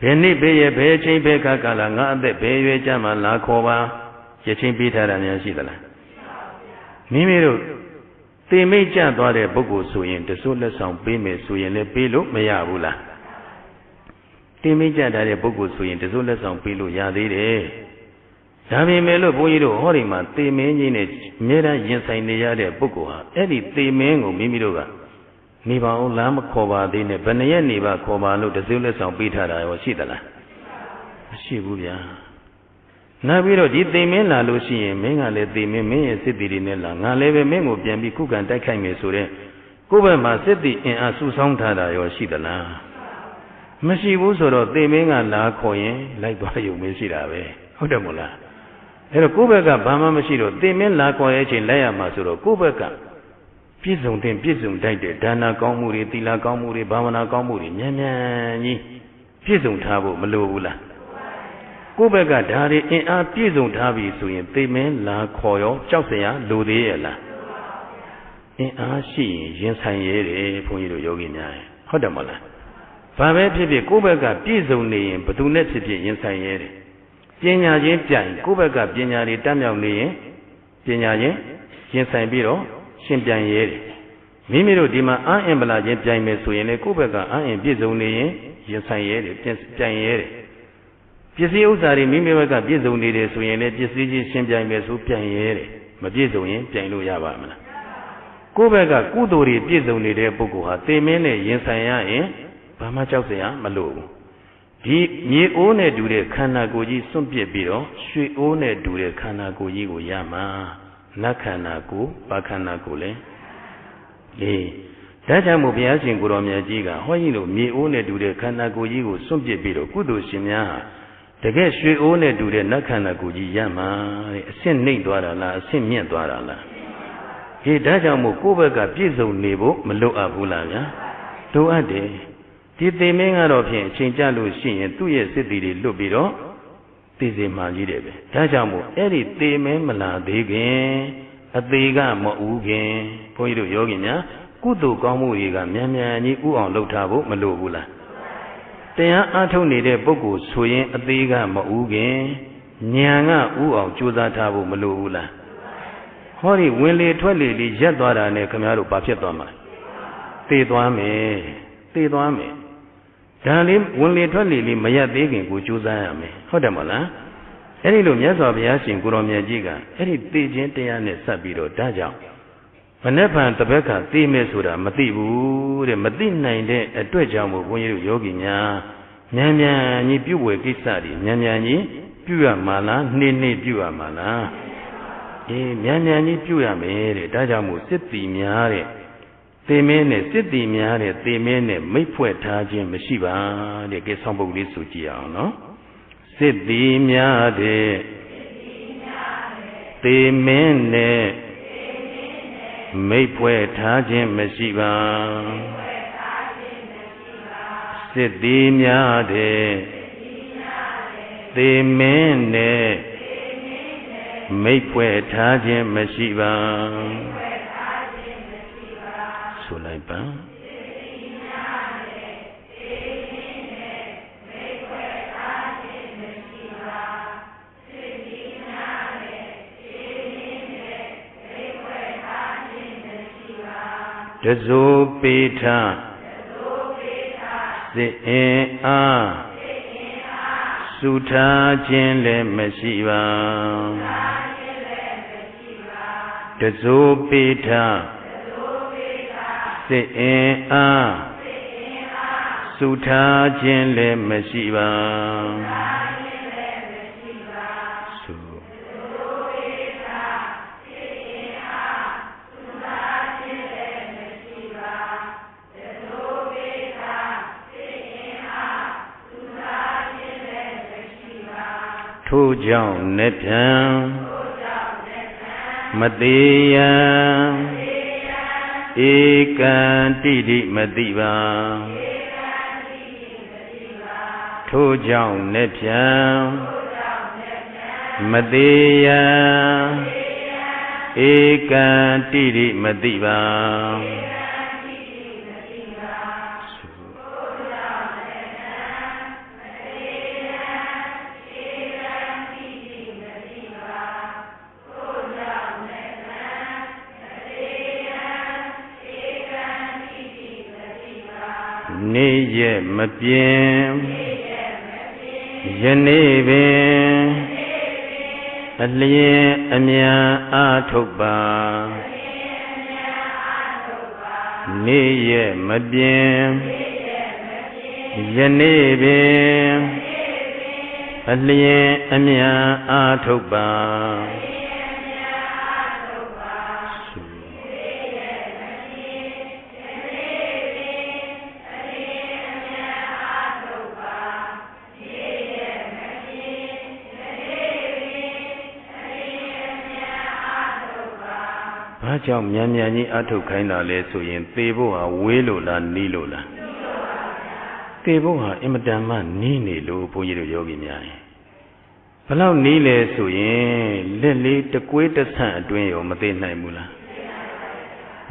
ဘယ်နေ့ဘယ်ရက်ဘယ်ချိန်ဘယ်ခါကလာငါအသက်ဘယ်ရွယ်ကြမှာလာခေါ်ပါရချင်းပေးထားတာများရှိသလားမိမိတို့သေမိတ်ကြသွားတဲ့ပုဂ္ဂိုလ်ဆိုရင်တစိုးလက်ဆောင်ပေးမယ်ဆိုရင်လည်းပေးလို့မရဘူးလားသေမိတ်ကြတဲ့ပုဂ္ဂိုလ်ဆိုရင်တစိုးလက်ဆောင်ပေးလို့ရသေးတယ်ဒါပေမဲ့လို့ဘုန်းကြီးတို့ဟောဒီမှာသေမင်းကြီးနဲ့အမြဲတမ်းရင်ဆိုင်နေရတဲ့ပုဂ္ဂိုလ်ဟာအဲ့ဒီသေမင်းကိုမိမိတို့ကနေပါအောင်လမ်းမခေါ်ပါသေးနဲ့ဘယ်နှရက်နေပါခေါ်ပါလို့တစိုးလက်ဆောင်ပေးထားတာရောရှိသလားမရှိဘူးဗျာနောက်ပြီးတော့ဒီသေမင်းလာလို့ရှိရင်မင်းကလည်းသေမင်းရဲ့စစ်တီတွေနဲ့လာငါလည်းပဲမင်းကိုပြန်ပြီးခုခံတိုက်ခိုက်မယ်ဆိုတဲ့ကိုယ့်ဘက်မှာစစ်တီအင်အားစုဆောင်းထားတာရောရှိသလားမရှိဘူးဆိုတော့သေမင်းကလာခေါ်ရင်လိုက်သွားရုံပဲရှိတာပဲဟုတ်တယ်မို့လားအဲ့တော့ကိုယ့်ဘက်ကဘာမှမရှိတော့သေမင်းလာခေါ်ရဲ့အချိန်လိုက်ရမှာဆိုတော့ကိုယ့်ဘက်ကပြည့်စုံတဲ့ပြည့်စုံတိုက်တဲ့ဒါနကောင်းမှုတွေသီလကောင်းမှုတွေဘာဝနာကောင်းမှုတွေမြန်မြန်ကြီးပြည့်စုံထားဖို့မလိုဘူးလားကိုယ့်ဘက်ကဒါတွေအင်အားပြည့်စုံထားပြီဆိုရင်သေမင်းလာခေါ်ရောကြောက်စရာလိုသေးရဲ့လားအင်အားရှိရင်ရင်ဆိုင်ရဲတယ်ဘုန်းကြီးတို့ယောဂီများဟုတ်တယ်မလားဘာပဲဖြစ်ဖြစ်ကိုယ့်ဘက်ကပြည့်စုံနေရင်ဘယ်သူနဲ့ဖြစ်ဖြစ်ရင်ဆိုင်ရဲတယ်ပညာချင်းပြိုင်ကိုယ့်ဘက်ကပညာတွေတတ်မြောက်နေရင်ပညာချင်းရင်ဆိုင်ပြီးတော့ရှင်ပြိုင်ရဲတယ်မိမိတို့ဒီမှာအာအင်ပလာချင်းပြိုင်မယ်ဆိုရင်လေကိုယ့်ဘက်ကအာအင်ပြည့်စုံနေရင်ရင်ဆိုင်ရဲတယ်ပြိုင်ရဲတယ်ပစ္စည်းဥစ္စာတွေမိမိဘက်ကပြည့်စုံနေတယ်ဆိုရင်လည်းပစ္စည်းချင်းရှင်ပြိုင်မယ်ဆိုပြိုင်ရဲတယ်မပြည့်စုံရင်ပြိုင်လို့ရပါမလားကိုယ့်ဘက်ကကုသိုလ်တွေပြည့်စုံနေတဲ့ပုဂ္ဂိုလ်ဟာသေမင်းနဲ့ရင်ဆိုင်ရရင်ဘာမှကြောက်စရာမလိုဘူးဒီမြေအိုးနဲ့တူတဲ့ခန္ဓာကိုယ်ကြီးစွန့်ပစ်ပြီးတော့ရွှေအိုးနဲ့တူတဲ့ခန္ဓာကိုယ်ကြီးကိုရမှာနတ်ခန္ဓာကိုယ်ဘာခန္ဓာကိုယ်လဲဒါကြောင့်မို့ဘုရားရှင်ကိုယ်တော်မြတ်ကြီးကဟောကြီးလို့မြေအိုးနဲ့တူတဲ့ခန္ဓာကိုယ်ကြီးကိုစွန့်ပစ်ပြီးတော့ကုသိုလ်ရှင်များဟာတကယ်ရွှေအိုးနဲ့တူတဲ့နတ်ခန္ဓာကိုယ်ကြီးရမှာတဲ့အဆင့်နှိမ့်သွားတာလားအဆင့်မြင့်သွားတာလားဒါကြောင့်မို့ကိုယ့်ဘက်ကပြည့်စုံနေဖို့မလိုအပ်ဘူးလားဗျာလိုအပ်တယ်ဒီသေမင်းကတော့ဖြင့်အချိန်ကြလို့ရှိရင်သူ့ရဲ့စစ်တီတွေလွတ်ပြီးတော့သိစေမှကြီးတယ်ပဲဒါကြောင့်မို့အဲ့ဒီသေမင်းမလာသေးခင်အသေးကမဥခင်ဘုန်းကြီးတို့ယောဂီများကုသိုလ်ကောင်းမှုတွေကမြန်မြန်ကြီးဥအောင်လုပ်ထားဖို့မလိုဘူးလားတရားအားထုတ်နေတဲ့ပုဂ္ဂိုလ်ဆိုရင်အသေးကမဥခင်ဉာဏ်ကဥအောင်ကြိုးစားထားဖို့မလိုဘူးလားဟောဒီဝင်လေထွက်လေလေးရက်သွားတာနဲ့ခင်ဗျားတို့ဘာဖြစ်သွားမှာသေသွားမယ်ဒါလေးဝင်လေထွက်လေလေးမရက်သေးခင်ကိုကြိုးစားရမယ်ဟုတ်တယ်မလားအဲ့ဒီလိုမြတ်စွာဘုရားရှင်ကိုရောင်မြတ်ကြီးကအဲ့ဒီသိခြင်းတရားနဲ့ဆက်ပြီးတော့ဒါကြောင့်မနေ့ဖန်တပတ်ခါသိမယ်ဆိုတာမသိဘူးတဲ့မသိနိုင်တဲ့အတွက်ကြောင့်မို့ဘုန်းကြီးတို့ယောဂီများမြန်မြန်ကြီးပြုဝေကိစ္စတွေမြန်မြန်ကြီးပြုရမှာလားနှိမ့်နှိမ့်ပြုရမှာလားမြန်မြန်ကြီးပြုရမယ်တဲ့ဒါကြောင့်မို့စစ်တီများတဲ့ သေမင်းနဲ့စစ်တီများတဲ့သေမင်းနဲ့မိတ်ဖွဲ့ထားခြင်းမရှိပါတဲ့ကဲဆောင်းပုဒ်လေးဆိုကြည့်အောင်နော်စစ်တီများတဲ့သေမင်းနဲ့မိတ်ဖွဲ့ထားခြင်းမရှိပါစစ်တီများတဲ့သေမင်းနဲ့မိတ်ဖွဲ့ထားခြင်းမရှိပါဆိုလိုက်ပါတဇိုပေထစစ်အင်အားစုထားခြင်းလည်းမရှိပါတဇိုပေထစစ်အင်အားစုထားခြင်းလည်းမရှိပါထို့ကြောင့်နေပြန်မသေးယံဧကံတိတိမတိပါထို့ကြောင့်နေပြန်မသေးယံဧကံတိတိမတိပါနေရမပြင်းယနေ့ပင်အလျင်အမြန်အားထုတ်ပါနေရမပြင်းယနေ့ပင်အလျင်အမြန်အားထုတ်ပါဘာကြောင့်မြန်မြန်ကြီးအထုတ်ခိုင်းတာလဲဆိုရင်သေဖို့ဟာဝေးလို့လားနီးလို့လားသေဖို့ဟာအင်မတန်မှနီးနေလို့ဘုန်းကြီးတို့ယောဂီများရင်ဘလောက်နီးလဲဆိုရင်လက်လေးတကွေးတဆန့်အတွင်းရောမသေးနိုင်ဘူးလား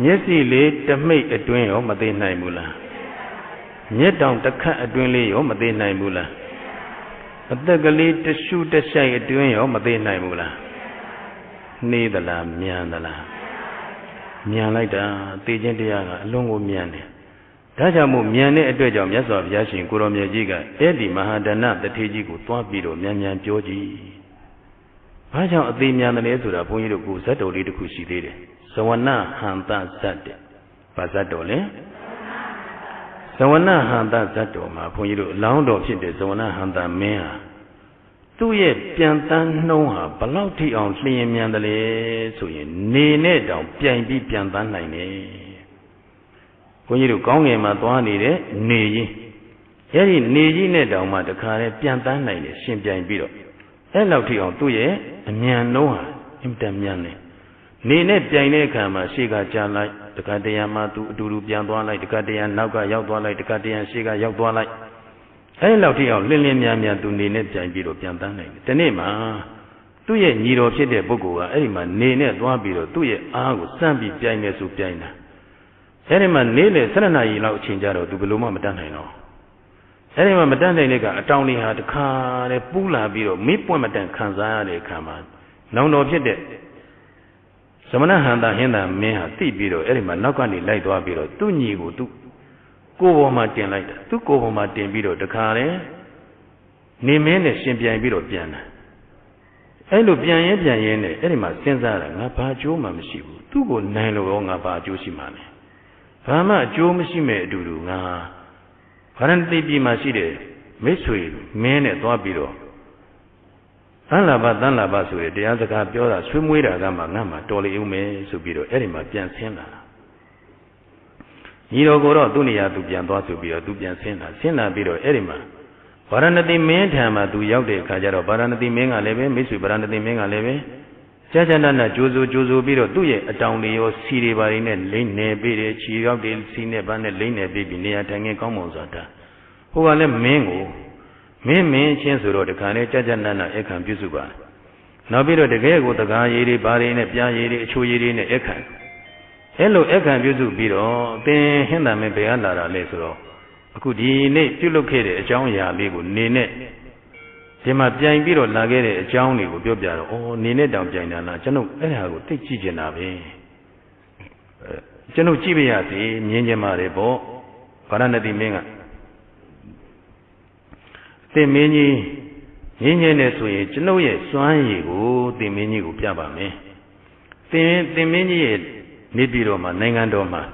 မျက်စိလေးတမိတ်အတွင်းရောမသေးနိုင်ဘူးလားမျက်တောင်တစ်ခတ်အတွင်းလေးရောမသေးနိုင်ဘူးလားအသက်ကလေးတရှုတရှိုက်အတွင်းရောမသေးနိုင်ဘူးလားနေသလားမြန်သလားမြန်လိုက်တာသိခြင်းတရားကအလွန်ကိုမြန်တယ်ဒါကြောင့်မို့မြန်တဲ့အတွက်ကြောင့်မြတ်စွာဘုရားရှင်ကိုရောင်မြတ်ကြီးကအဲ့ဒီမဟာဒဏတထေကြီးကိုသွားပြီးတော့မြန်မြန်ပြောကြည့်ဘာကြောင့်အသေးမြန်တယ်လဲဆိုတာဘုန်းကြီးတို့ကဇတ်တော်လေးတစ်ခုရှိသေးတယ်ဇဝနဟန္တဇတ်တဲ့ဘာဇတ်တော်လဲဇဝနဟန္တဇတ်တော်မှာဘုန်းကြီးတို့အလောင်းတော်ဖြစ်တဲ့ဇဝနဟန္တမင်းဟာသူ့ရဲ့ပြန်တန်းနှုံးဟာဘလောက်ထိအောင်လျင်မြန်တယ်လဲဆိုရင်နေနဲ့တောင်ပြိုင်ပြီးပြန်တန်းနိုင်တယ်ဘုန်းကြီးတို့ကောင်းငင်မှာသွားနေတဲ့နေကြီးအဲ့ဒီနေကြီးနဲ့တောင်မှတခါတည်းပြန်တန်းနိုင်တယ်ရှင်ပြိုင်ပြီးတော့အဲ့လောက်ထိအောင်သူ့ရဲ့အမြန်နှုံးဟာအင်တန်မြန်တယ်နေနဲ့ပြိုင်တဲ့အခါမှာရှေ့ကကြာလိုက်တခါတရံမှာသူအတူတူပြန်သွားလိုက်တခါတရံနောက်ကရောက်သွားလိုက်တခါတရံရှေ့ကရောက်သွားလိုက်အဲ့လောက်ထိအောင်လင်းလင်းများများသူနေနဲ့ပြိုင်ပြီးတော့ပြန်တန်းနိုင်တယ်ဒီနေ့မှာသူ့ရဲ့ညီတော်ဖြစ်တဲ့ပုဂ္ဂိုလ်ကအဲ့ဒီမှာနေနဲ့သွားပြီးတော့သူ့ရဲ့အားကိုစမ်းပြီးပြိုင်နေဆိုပြိုင်တာအဲ့ဒီမှာနေလေ7နာရီလောက်အချိန်ကြတော့သူဘယ်လိုမှမတန်းနိုင်တော့အဲ့ဒီမှာမတန်းနိုင်တဲ့ကအတောင်လေးဟာတခါတည်းပူးလာပြီးတော့မေးပွင့်မတန်ခံစားရတဲ့အခါမှာနောင်တော်ဖြစ်တဲ့သမဏဟန္တာဟင်းသာမင်းဟာသိပြီးတော့အဲ့ဒီမှာနောက်ကနေလိုက်သွားပြီးတော့သူ့ညီကိုသူကိုယ်ပေါ်မှာတင်လိုက်တာသူ့ကိုယ်ပေါ်မှာတင်ပြီးတော့တခါလေနေမင်းနဲ့ရှင်ပြိုင်ပြီးတော့ပြန်တာအဲ့လိုပြန်ရင်နဲ့အဲ့ဒီမှာစဉ်းစားတာငါဘာအကျိုးမှမရှိဘူးသူ့ကိုနိုင်လို့ရောငါဘာအကျိုးရှိမှလဲဘာမှအကျိုးမရှိမဲ့အတူတူငါဗာရဏသီပြည်မှာရှိတဲ့မိတ်ဆွေမင်းနဲ့သွားပြီးတော့သံလာဘဆိုတဲ့တရားစကားပြောတာဆွေးမွေးတာကမှငါမှတော်လေဦးမယ်ဆိုပြီးတော့အဲ့ဒီမှာပြန်ဆင်းလာတာ Niro Goro, Dunia, Dubian, Dosubio, Dubian Sena Biro, Erima. Baranati Mentama, do Yaude, Kajaro, Baranati Menga Leve, Miss Baranati Menga Leve, Jajanana, Juzu Biro, Duye, a downlio, Siri Barine, Lane, Bede, Chirok, Sine, Bane, Lane, Baby, Nia Tangi Comosata. Who are them Mengo? Men, Chancellor, the Kane, Jajanana, Ekan Buzuba. Now Biro, the Gego, the Gaye, Barine, Piaye, Chuyiri, Ekan. Hello, Ekan Buzu Biro, then Hendame Beana Lesro. Could he need to locate a John Yalibu, Nene? Tima Pian Biro Lagere, Johnny, Bobia, or Nene down Jana, Jano, Ehago, take Chijanabe. Jano Chibiati, Ninjamarebo, Paranadi Menga. The many Ninjanes, Janoye, Swan, the many Upiaba me. The many Nibiroma, Nangandoma.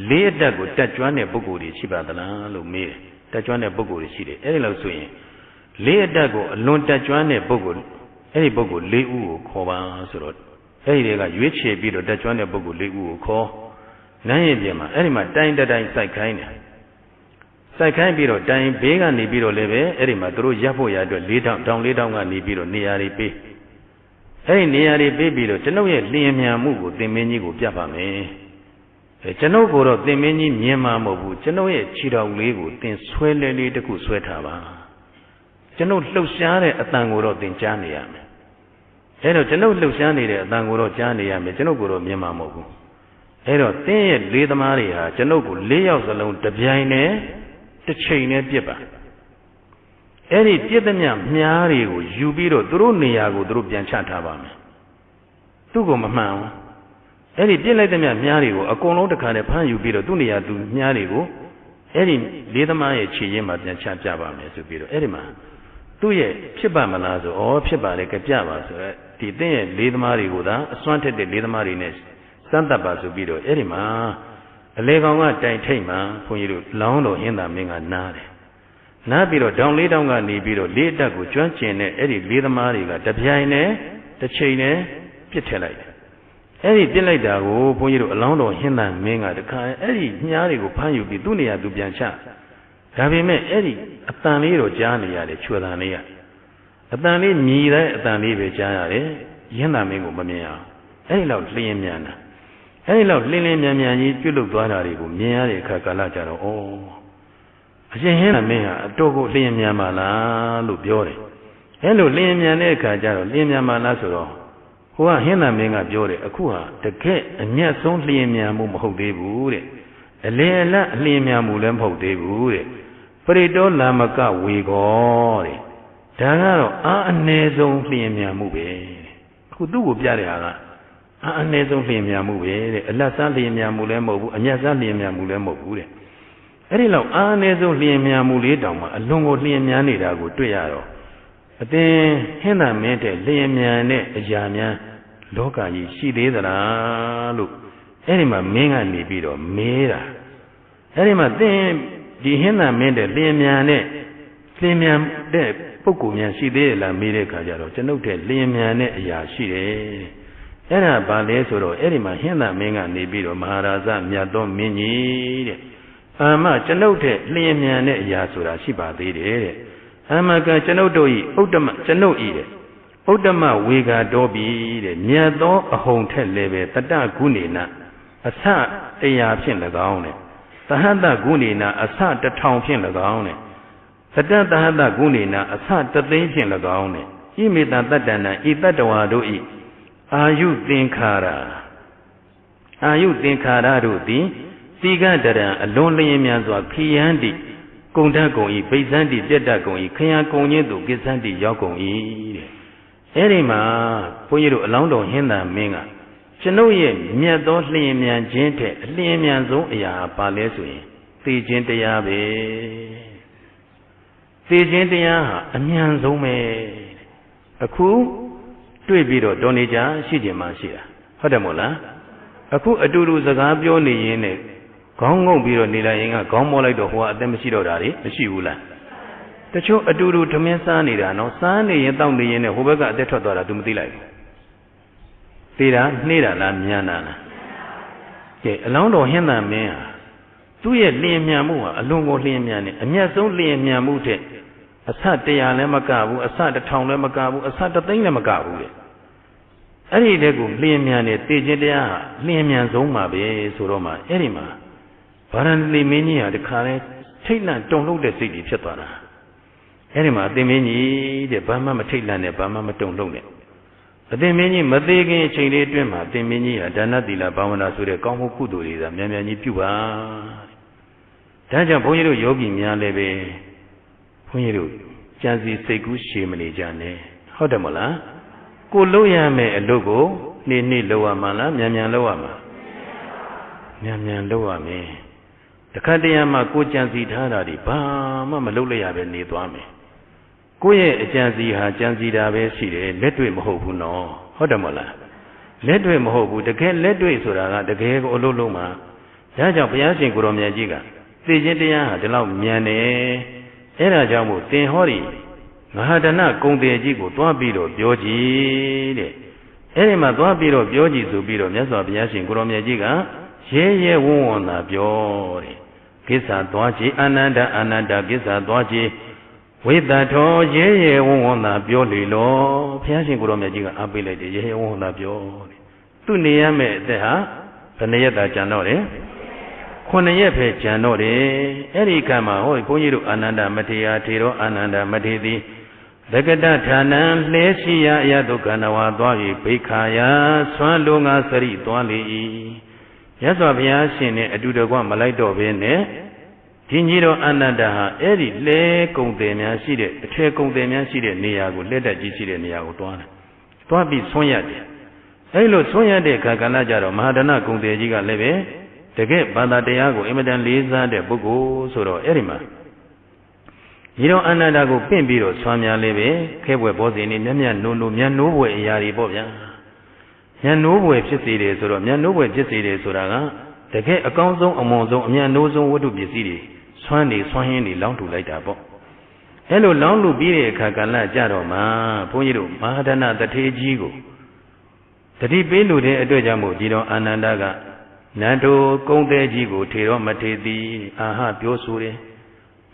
Later go Tajuane Boguri, Chibadala, Lume, Tajuane Boguri, Chile, Elo Swing. Later go alone Tajuane Bogul, Eri Bogu, Leu, Kova, Sorot. Eri Yuche Bido, Tajuane Bogu, Leu, Ko. Nayama, Erima, dying that I Saikaina. Saikai Biro, dying big and Nibiro Leve, Erima, through Yapoya, lay down and Nibiro, Niari Bay. Eri Niari Baby, Genoa, Liamia Mugu, the Menigo Japame. Jano Goro, the many Niema Mobu, Genoe, Chira Lego, then swellly the good sweatava. Jano Luciane at Tangoro, then Janiam. Ero Jano Luciane at Tangoro Janiam, Janogoro Niema Mobu. Ero, then Leda Maria, Janogo, lay out alone the Viane, the chain at Jeba. Eri Jedamiam, Miari, Jubiro, Druniago, Drubian Chantabam. Tugo Mamma. Any daylight them Miarigo, a corner the kind of pan you beat a dunia to Miarigo, any little my chiyama than Chapjava, Mr. Biro, Erima. Do ye, Piba Malazo or Piba like a Java, the day little Marigoda, swanted the little marines, Santa Basubiro, Erima, a leg on what day tama, for you, Londo Hinda Minga Nade. Nabiro, down lay down on Nibiro, later go John Eddie little Mariga, the Piane, the Chaine, Pitelite. Any delay that will point you along or Hinda Minga the car, Eddie Nyarigo Panu be Dunia to Biancha. Have you met Eddie, a Taniro Jania, the Chulania? A Tani Nida, a Tani Vijaya, Yenda Mingo Mamia. Any loud Liamiana. Any loud Liliamiani, you look Dwarigo, Miari Kakalajaro. Oh. I say Hena Mea, a Togo Liamiamala, Lubiore. Hello, Liamiane Kajaro, Liamiamala Soro. Who are Hena Menga Jore, a Kua, the Ket, and yet some Liamia Mumho de Bure, a Lela Limia Mulem Ho de Bure, Predo Lamaka Wigore, Dagaro, a Nezo Limia Mube, who do Biara, a Nezo Limia Mube, a Lassa Limia Mulemo, and Yasa Limia Mulemo Bure. Erilo, a Nezo Limia Muledama, a Longo Limia Nida go to Yaro. But then Hena meant a Limia Jamia. Loka yi she did look. Erima Minga Nibido, Mera. Erima then the Hena made a Limiane, Limiam de Pokumian, she did la Mire Kajaro, Janote, Limiane, Yashide. Era Balesoro, Erima Hena Minga Nibido, Maharaza, Miadon Mini. Ama Janote, Limiane, Yasura, Shiba did. Amaga Janotoi, Odama, Jano Odama Wiga Dobi, the Niado, a home tell leve, Tada Gunina, a sa, a yapin the gowne. The Handa Gunina, a sa, the town pin the gowne. The Handa Gunina, a sa, the lane the gowne. He made that dana, eat that do eat. Are you thinkara? Are you thinkara do thee? Siga dada, a lonely Miazwa, Kiandi, Gonda goi, Bezandi, Jetta goi, Kaya Gonye do Gizandi Yagoi. Erima, for you along on Hinda Minga. Chenoye, Miado Limian Gente, Limian Zoya, Palesui, the Genteabe. The Gentea, a Mian Zome. A coup, Tuibido, Donija, Shijimasia. Hodamola. A coup, a Duru Zagabio Nine, Congo Biro Nila, Gomola do Hua, the Messido Dari, the Shiula. The show a Duru to me, Sanida, no Sani, and down the Yen, who got the Todora to Mdilai. Tira, Nida, La Miana. Kể lòng đồ hiên là mẹ tôi là liền nhà mua à luôn có liền nhà này nhà sống liền nhà mua thế sát tây à lên mà cả bu sát đất thòng lên mà cả bu sát đất tây lên mà cả bu đấy ấy thì đấy cũng liền nhà này tây trên đấy à liền nhà sống mà bé số đó mà ấy thì mà bà rằng liền mấy nhà để khai lên thấy là trong lúc để xử lýဖြစ်toàn à ấy thì mà tây mấy nhà để bà mà thấy là này bà mà trong lúc này tây mấy nhà mà tây cái chuyện đấy tuyệt mà tây mấy nhà đã nói thì là bà mình nói số đấy con hút đồ đi ra mấy nhà nhiều àဒါကြောင့်ဘုန်းကြီးတို့ယောဂီများလည်းပဲဘုန်းကြီးတို့ကြံစီစိတ်ကူးရှည်မနေကြနဲ့ဟုတ်တယ်မလားကိုလုပ်ရမယ်အလုပ်ကိုနေ့လုပ်ရမှာလားမြန်လုပ်ရမှာမြန်လုပ်ရမယ်တခါတရံမှာကိုကြံစီထားတာဒီဘာမှမလုပ်လိုက်ရပဲနေသွားမယ်ကိုရဲ့အကြံစီဟာကြံစီတာပဲရှိတယ်လက်တွေ့မဟုတ်ဘူးနော်ဟုတ်တယ်မလားလက်တွေ့မဟုတ်ဘူးတကယ်လက်တွေ့ဆိုတာကတကယ်ကိုအလုပ်လုပ်မှာဒါကြောင့်ဘုရားရှင်ကိုရောင်မြတ်ကြီးကသိခြင်းတရားဟာဒီလောက်မြန်တယ်အဲ့ဒါကြောင့်မို့သင်ဟောဒီမဟာဒနာကုံတယ်ကြီးကိုတွားပြီးတော့ပြောကြည့်တဲ့အဲ့ဒီမှာတွားပြီးတော့ပြောကြည့်ဆိုပြီးတော့မြတ်စွာဘုရားရှင်ကိုရောင်မြတ်ကြီးကရဲဝံ့သာပြောတဲ့ကိစ္စသွားကြည့်အာနန္ဒကိစ္စသွားကြည့်ဝိတ္တထောရဲဝံ့သာပြောလေလောဘုရားရှင်ကိုရောင်မြတ်ကြီးကအားပေးလိုက်တယ်ရဲဝံ့သာပြောတဲ့သူနေရမယ့်အသက်ဟာဘယ်နှရက်သာကြံတော့တယ်ခုနှစ်ရက်ပဲကြံတော့တယ်အဲ့ဒီကမှာဟောဘုန်းကြီးတို့အာနန္ဒမထေရထေရောအာနန္ဒမထေသည်သက္ကတဌာနံလှဲရှိရအယတုကဏဝါသွား၍ဘိခာယဆွမ်းလုံးငါစရိသွားလေ၏ရသော်ဘုရားရှင်နဲ့အတူတကွမလိုက်တော့ဘဲနဲ့ဒီကြီးတော်အာနန္ဒဟာအဲ့ဒီလဲကုံတယ်များရှိတဲ့အထေကုံတယ်များရှိတဲ့နေရာကိုလက်တက်ကြီးရှိတဲ့နေရာကိုတွားတယ်တွားပြီးဆွမ်းရတယ်အဲ့လိုဆွမ်းရတဲ့အခါကလည်းကြတော့မဟာဒနာကုံတယ်ကြီးကလည်းပဲတကယ်ဘာသာတရားကိုအင်မတန်လေးစားတဲ့ပုဂ္ဂိုလ်ဆိုတော့အဲ့ဒီမှာညီတော်အာနန္ဒာကိုပင့်ပြီးတော့ဆွမ်းများလေးပဲခဲပွဲဘောဇင်နေမြတ်မြတ်နိုးနိုးပွဲအရာတွေပေါ့ဗျာဉာဏ်နိုးပွဲဖြစ်စေတယ်ဆိုတော့ဉာဏ်နိုးပွဲဖြစ်စေတယ်ဆိုတာကတကယ်အကောင်းဆုံးအမွန်ဆုံးအမြတ်နိုးဆုံးဝတ္ထုပစ္စည်းတွေဆွမ်းရင်းတွေလောင်းထူလိုက်တာပေါ့အဲ့လိုလောင်းလူပြီးတဲ့အခါကလည်းကြတော့မှဘုန်းကြီးတို့မဟာဒနာတထေကြီးကိုတတိပေးလို့တဲ့အတွက်ကြောင့်မို့ဒီတော်အာနန္ဒာကနန္တိုကုံသေးကြီးကိုထေရောမထေသည်အာဟပြောဆိုတယ်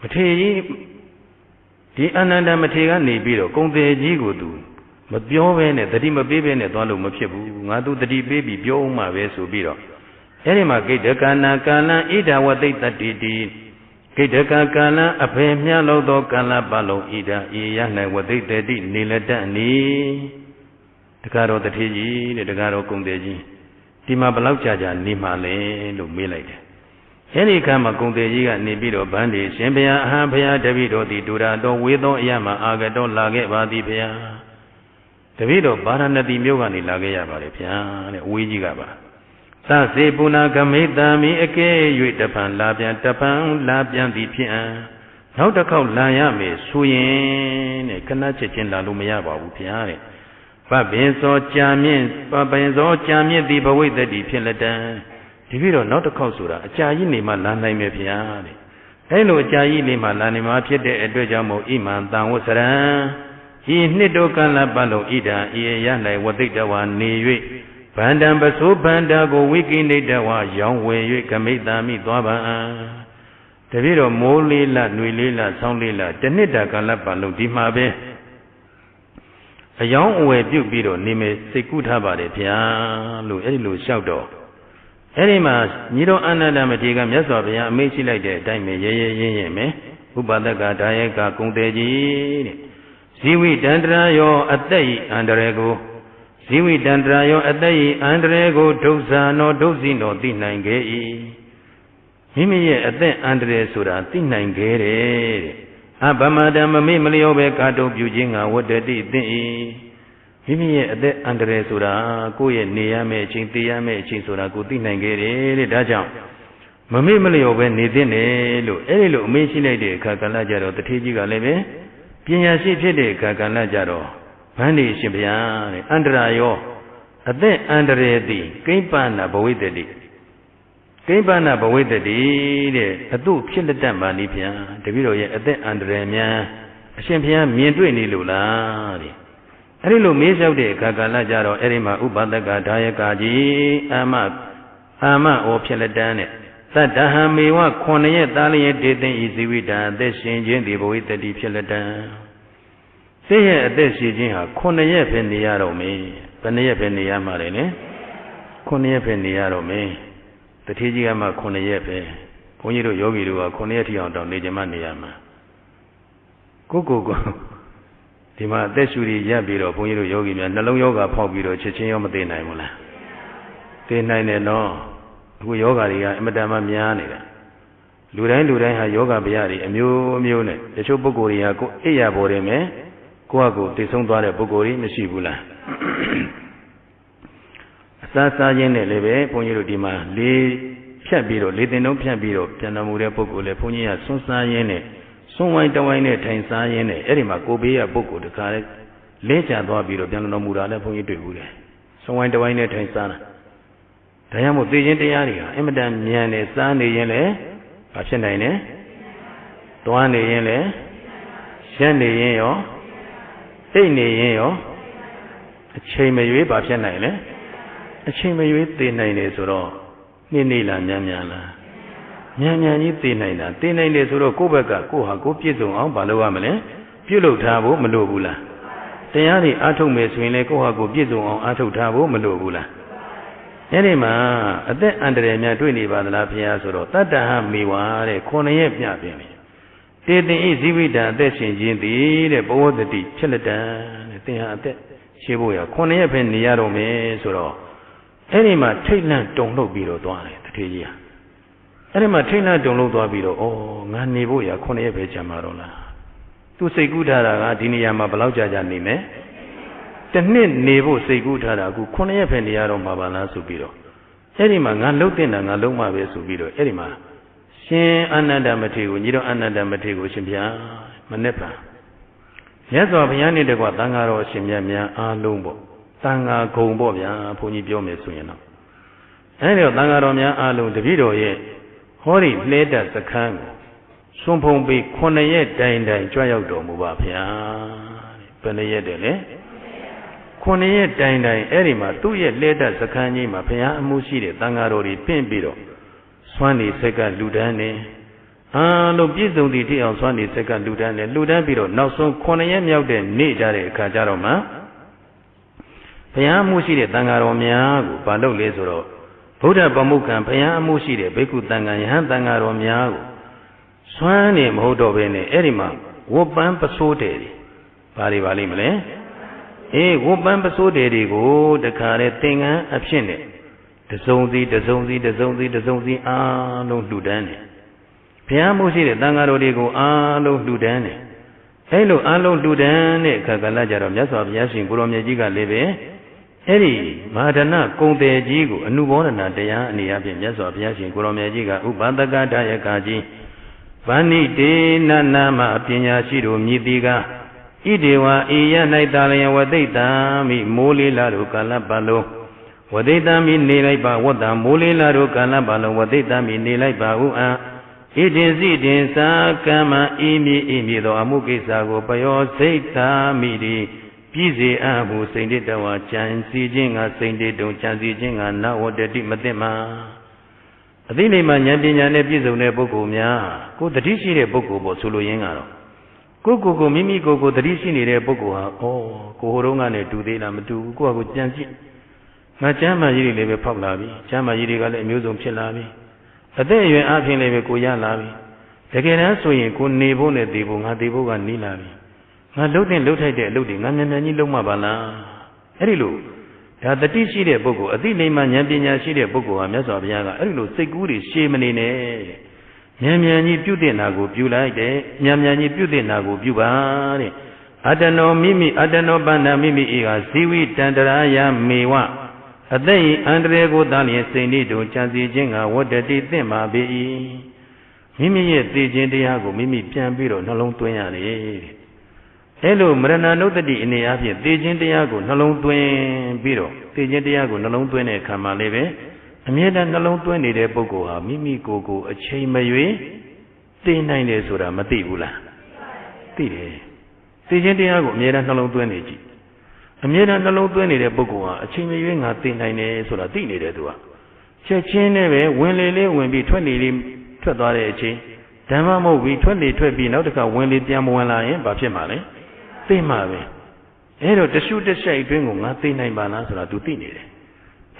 မထေကြီးဒီအာနန္ဒမထေကနေပြီးတော့ကုံသေးကြီးကိုသူမပြောဘဲနဲ့တတိမပေးဘဲနဲ့သွားလို့မဖြစ်ဘူးငါသူတတိပေးပြီးပြောအောင်မှပဲဆိုပြီးတော့အဲ့ဒီမှာဂိတကနာကာလံဣဒဝသိတ္တတိတိဂိတကကာလံအဖေမြလောက်သောကာလပတ်လုံးဣဒဤရ၌ဝသိတ္တတိနေလတ္တနိတကားတော်တထေကြီးတဲ့တကားတော်ကုံသေးကြီးဒီမှာဘလောက်ကြာနေမှလဲလို့မေးလိုက်တယ်။အဲဒီအခါမှာကုံသေးကြီးကနေပြီးတော့ဗန်းဒီရှင်ဘုရားအဟံဘုရားတပည့်တော်သည်ဒူရာတော်ဝေသောအရမအာဂတော်လာခဲ့ပါသည်ဘုရား။တပည့်တော်ဗာရဏသီမြို့ကနေလာခဲ့ရပါတယ်ဗျာတဲ့အဝေးကြီးကပါ။သစေပုနာကမိတ္တမိအကဲ၍တပံလာပြန်သည်ဖြစ်အံနောက်တစ်ခေါက်လာရမယ်ဆိုရင်တဲ့ခဏချက်ချင်းလာလို့မရပါဘူးဗျာတဲ့။ပပင်စောကြာမြင့်သည်ဘဝိတ္တိဖြစ်လက်တံဒီပြီးတော့နောက်တစ်ခေါက်ဆိုတာအကြာကြီးနေမှလာနိုင်မယ်ဗျာတဲ့အဲလိုအကြာကြီးနေမှလာနိုင်မှာဖြစ်တဲ့အတွက်ကြောင့်မို့ဣမံတံဝဆရံဤနှစ်တို့ကလပတ်လုံးဣဒံဤရ၌ဝသိတဝါနေ၍ဗန္တံပစိုးဗန္တာကိုဝိကိနေတဝါရောင်းဝယ်၍ကမိတ္တမိသွားပါတပည့်တော်မိုးလေးလနှွေလေးလဆောင်းလေးလတနှစ်တာကလပတ်လုံးဒီမှာပဲအယောင်းအဝယ်ပြုတ်ပြီးတော့နေမယ်စိတ်ကူးထားပါတယ်ဗျာလို့အဲ့ဒီလိုလျှောက်တော့အဲ့ဒီမှာညီတော်အာနန္ဒမထေရကမြတ်စွာဘုရားအမိန့်ရှိလိုက်တဲ့အတိုင်းပဲရဲရင်မယ်ဥပဒကဒါယကကုံတေကြီးတဲ့ဇီဝိတန္တရာယောအသက်ဤအန္တရာယ်ကိုဇီဝိတန္တရာယောအသက်ဤအန္တရာယ်ကိုဒုက္ခနောဒုက္ခိနောသိနိုင်ခဲ့၏မိမိရဲ့အသက်အန္တရာယ်ဆိုတာသိနိုင်ခဲ့တယ်တဲ့အဗမတံမမေ့မလျောပဲကာတုံပြုခြင်းငါဝတ္တတိသင်၏မိမိရဲ့အသက်အန္တရာယ်ဆိုတာကိုယ့်ရဲ့နေရမယ့်အချိန်သိရမယ့်အချိန်ဆိုတာကိုသိနိုင်ခဲ့တယ်တဲ့ဒါကြောင့်မမေ့မလျောပဲနေသင့်တယ်လို့အဲဒီလိုအမေ့ရှိလိုက်တဲ့အခါကလည်းကြတော့တထေကြီးကလည်းပဲပညာရှိဖြစ်တဲ့အခါကလည်းကြတော့ဗန္ဒီရှင်ဗျာတဲ့အန္တရာယောအသက်အန္တရာယ်သည်ကိမ္ပနာဘဝိတ္တိကိမ္ပနာဘဝိတ္တိတဲ့အတုဖြစ်လက်တတ်ပါလိဗျာတပည့်တော်ရဲ့အသက်အန္တရာယ်များအရှင်ဘုရားမြင်တွေ့နေလို့လားတဲ့အဲဒီလိုမေးလျှောက်တဲ့အခါကလည်းကြတော့အဲဒီမှာဥပဒကဒါယကကြီး ama or Piladane, that Dahamiwa, Cornea, Dali, did the easy with that, the changing the boy that he Piladan. Say here, this is Cornea Pendiaro me, Penea Pendia Marine, Cornea Pendiaro me, the Tijama Cornea, Ponyo Yogi, Cornea on Nijamaniama. Go. Tima, that's really Yabiro, Ponyo Yogi, and Nalo Yoga Pobiro, Chechiyama de Naimula. De Nine no, who yoga, Madame Mianida. Luran, Yoga Biari, a mune, the Chobogoria, go Eya Boreme, Coago, the Sondare Bogori, Messibula. Sasa Yene Leve, Ponyo Dima, Lee Piabiro, Litino Piabiro, Pianamura Pogole, Ponia, Sonsa Yene. Someone the wine at Sayene, Erima, Gobea, Boko, the carrot, later Dobiro, Piano Murala, Ponyo. Someone the wine at Sana. Diamo de Area, Emadan Yane, Sani Yele, Pachanine, Tuane Yele, Shane Yeo, Ene Yeo, a chamber Pachanine, a chamber with the nine or all, Ninila Nyanyala. Nyanya Tina, Tina is Robaka, Koha, Gopizo, Baloamale, Pulo Tabo, Malobula. Tayari Atome Swine, Koha, Gopizo, Ato Tabo, Malobula. Anima, at that under the Matwini Badala Piazzo, Tata Miwa, Cornea Piapini. Did the easy with that, that's changing the board the Chilatan, they had that Shibuya, Cornea Peniaro me, so. Anima, Tailand don't look below Dwale, the Tia. Anima Tina don't look below, oh, Naniboya, Cornea Pechamarola. To say good Hara, Diniama Balauja Nime. The name Nebo say good Hara, Cornea Peniaro Mabala Subiro. Erima, Nalutin and Aloma Vesubiro, Erima. Shin Ananda Matego, Nido Ananda Matego, Shimpia, Manepa. Yes, of Yani de Guatangaro, Shimia, Alumbo, Tanga Combobia, Punibio Mesuino. Any of Tangaromia Alu, the video ye. Hori later the Kang. Sumpong be Cornea Dine, Joyado Mubapia, Penayedele. Cornea Dine, Erima, 2 years later the Kanyi Mapia, Musiri, Tangarori, Pimbiro. Swani Seka Ludane. No Bizo detail Swani Seka Ludane, Ludanbiro, now so Cornea Yaude, Nijare, Kajaroma. Pia Musiri, Tangaromia, Palo Lesoro. Buddha Bamukan, Paya Musiri, Beku Tangan, Tangaromiago. Swani Modovene, Erima, Woban Pasode, Pari Valimele. Woban Pasode, go, the carrot thing, absent. The zonzi, no Ludane. Pia Musiri, Tangarodigo, no Ludane. Hello, Alo Ludane, Kakalajaram, Yasab Yasin, Guromiajiga Leve. Eri, Madana, Conde Jigo, a new born at the Yapian, yes of Yasin, Guromiajiga, Ubadaga, Dayakaji, Vani de Nanama, Pina Shiro, Nidiga, Idewa, Iya Naitalia, what they dami, Moli Laru Calabalo, what they dami, Nelaiba, what the Moli Laru Calabalo, what they dami, Nelaiba, it is Sakama, Imi, the Amuki Sago, Payo, Seita, Midi. Busy Abu Saint Dawa Chan Sijing a Saint Don Chanzijing and now what the Dimatema. A Dilema Yampian episode of Bogomia, go the Dishi Bogo, Sulu Yangaro. Go, Mimi go, the Dishi Bogo, oh, Kohorongane to the Lamatu, go with Jansi. Machama Yiri Leve Pablavi, Chama Yirigal Museum Chilavi. A day you are asking Leve Koya Lavi. Again, answering Kun Nebone Debo, Hadibo and Nilavi. I looked at loading, and then you look Mabala. Erilu. That the tea sheet bogo, a Dilema Yampian sheet bogo, a mess of Yaga, Erilu, say good is shamanine. Yamiani Pudinago, Pulite, Yamiani Pudinago, Pubari. I don't know Mimi, I don't know Bana Mimi, Siwi, Tandaraya, Mewa. A day, Andre Godani, Sainido, Chanzi Jenga, what the did them, be. Mimi yet, the Jendiago, Mimi Piambiro, no long to any. Hello, Marana, no the in the Abbey, the Jendiago, no long twin biro, the Jendiago, no long twin, Kamaleve, and yet no long 20 de Bogo, Mimi Gogo, a chamber, the 9 days or a Matibula. The Jendiago, Mera no long 20. A Mera no long 20 de Bogo, a chamber, a thin 9 days or a thin de Dua. ချက်ချင်းနဲ့ပဲဝင်လေလေးဝင်ပြီးထွက်လေလေးထွက်သွားတဲ့အချိန်ဓမ္မမဟုတ်ပြီးထွက်လေထွက်ပြီးနောက်တစ်ခါဝင်လေပြန်မဝင်လာရင်ဘာဖြစ်မှာလဲသိမှာပဲအဲ့တော့တရှုတရှိုက်အတွင်းကိုငါသိနိုင်ပါလားဆိုတာ तू သိနေတယ်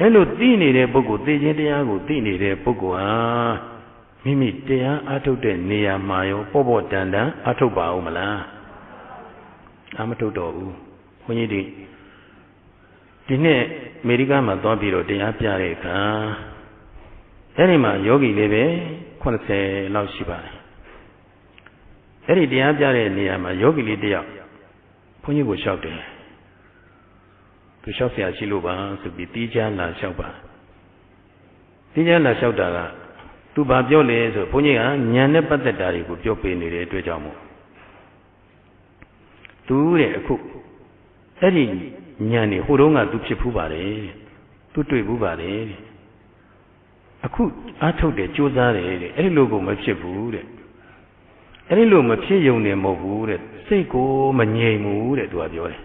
အဲ့လိုသိနေတဲ့ပုဂ္ဂိုလ်သိခြင်းတရားကိုသိနေတဲ့ပုဂ္ဂိုလ်ဟာမိမိတရားအားထုတ်တဲ့နေရာမှာရောပေါ့ပေါ့တန်တန်အားထုတ်ပါဦးမလားအားမထုတ်တော့ဘူးဘုန်းကြီးဒီနေ့အမေရိကန်မှာသွားပြီးတော့တရားပြတဲ့အခါအဲ့ဒီမှာယောဂီလေးပဲ80လောက်ရှိပါတယ်အဲ့ဒီတရားပြတဲ့နေရာမှာယောဂီလေးတယောက်ဘုန်းကြီးကိုလျှောက်တယ်သူလျှောက်เสียရှိလို့ပါဆိုပြီးတီးချမ်းလာလျှောက်ပါတီးချမ်းလာလျှောက်တာကသူဘာပြောလဲဆိုဘုန်းကြီးကဉာဏ်နဲ့ပတ်သက်တာတွေကိုပြောပေးနေတဲ့အတွက်ကြောင့်မို့သူတဲ့အခုအဲ့ဒီဉာဏ်นี่ဟိုတုန်းကသူဖြစ်ဖူးပါတယ်သူတွေ့ဖူးပါတယ်အခုအားထုတ်တယ်ကြိုးစားတယ်တဲ့အဲ့ဒီလိုကိုမဖြစ်ဘူးတဲ့အဲ့ဒီလိုမဖြစ်ယုံနေမဟုတ်ဘူးတဲ့စိတ်ကိုမငြိမ်ဘူးတဲ့သူကပြောတယ်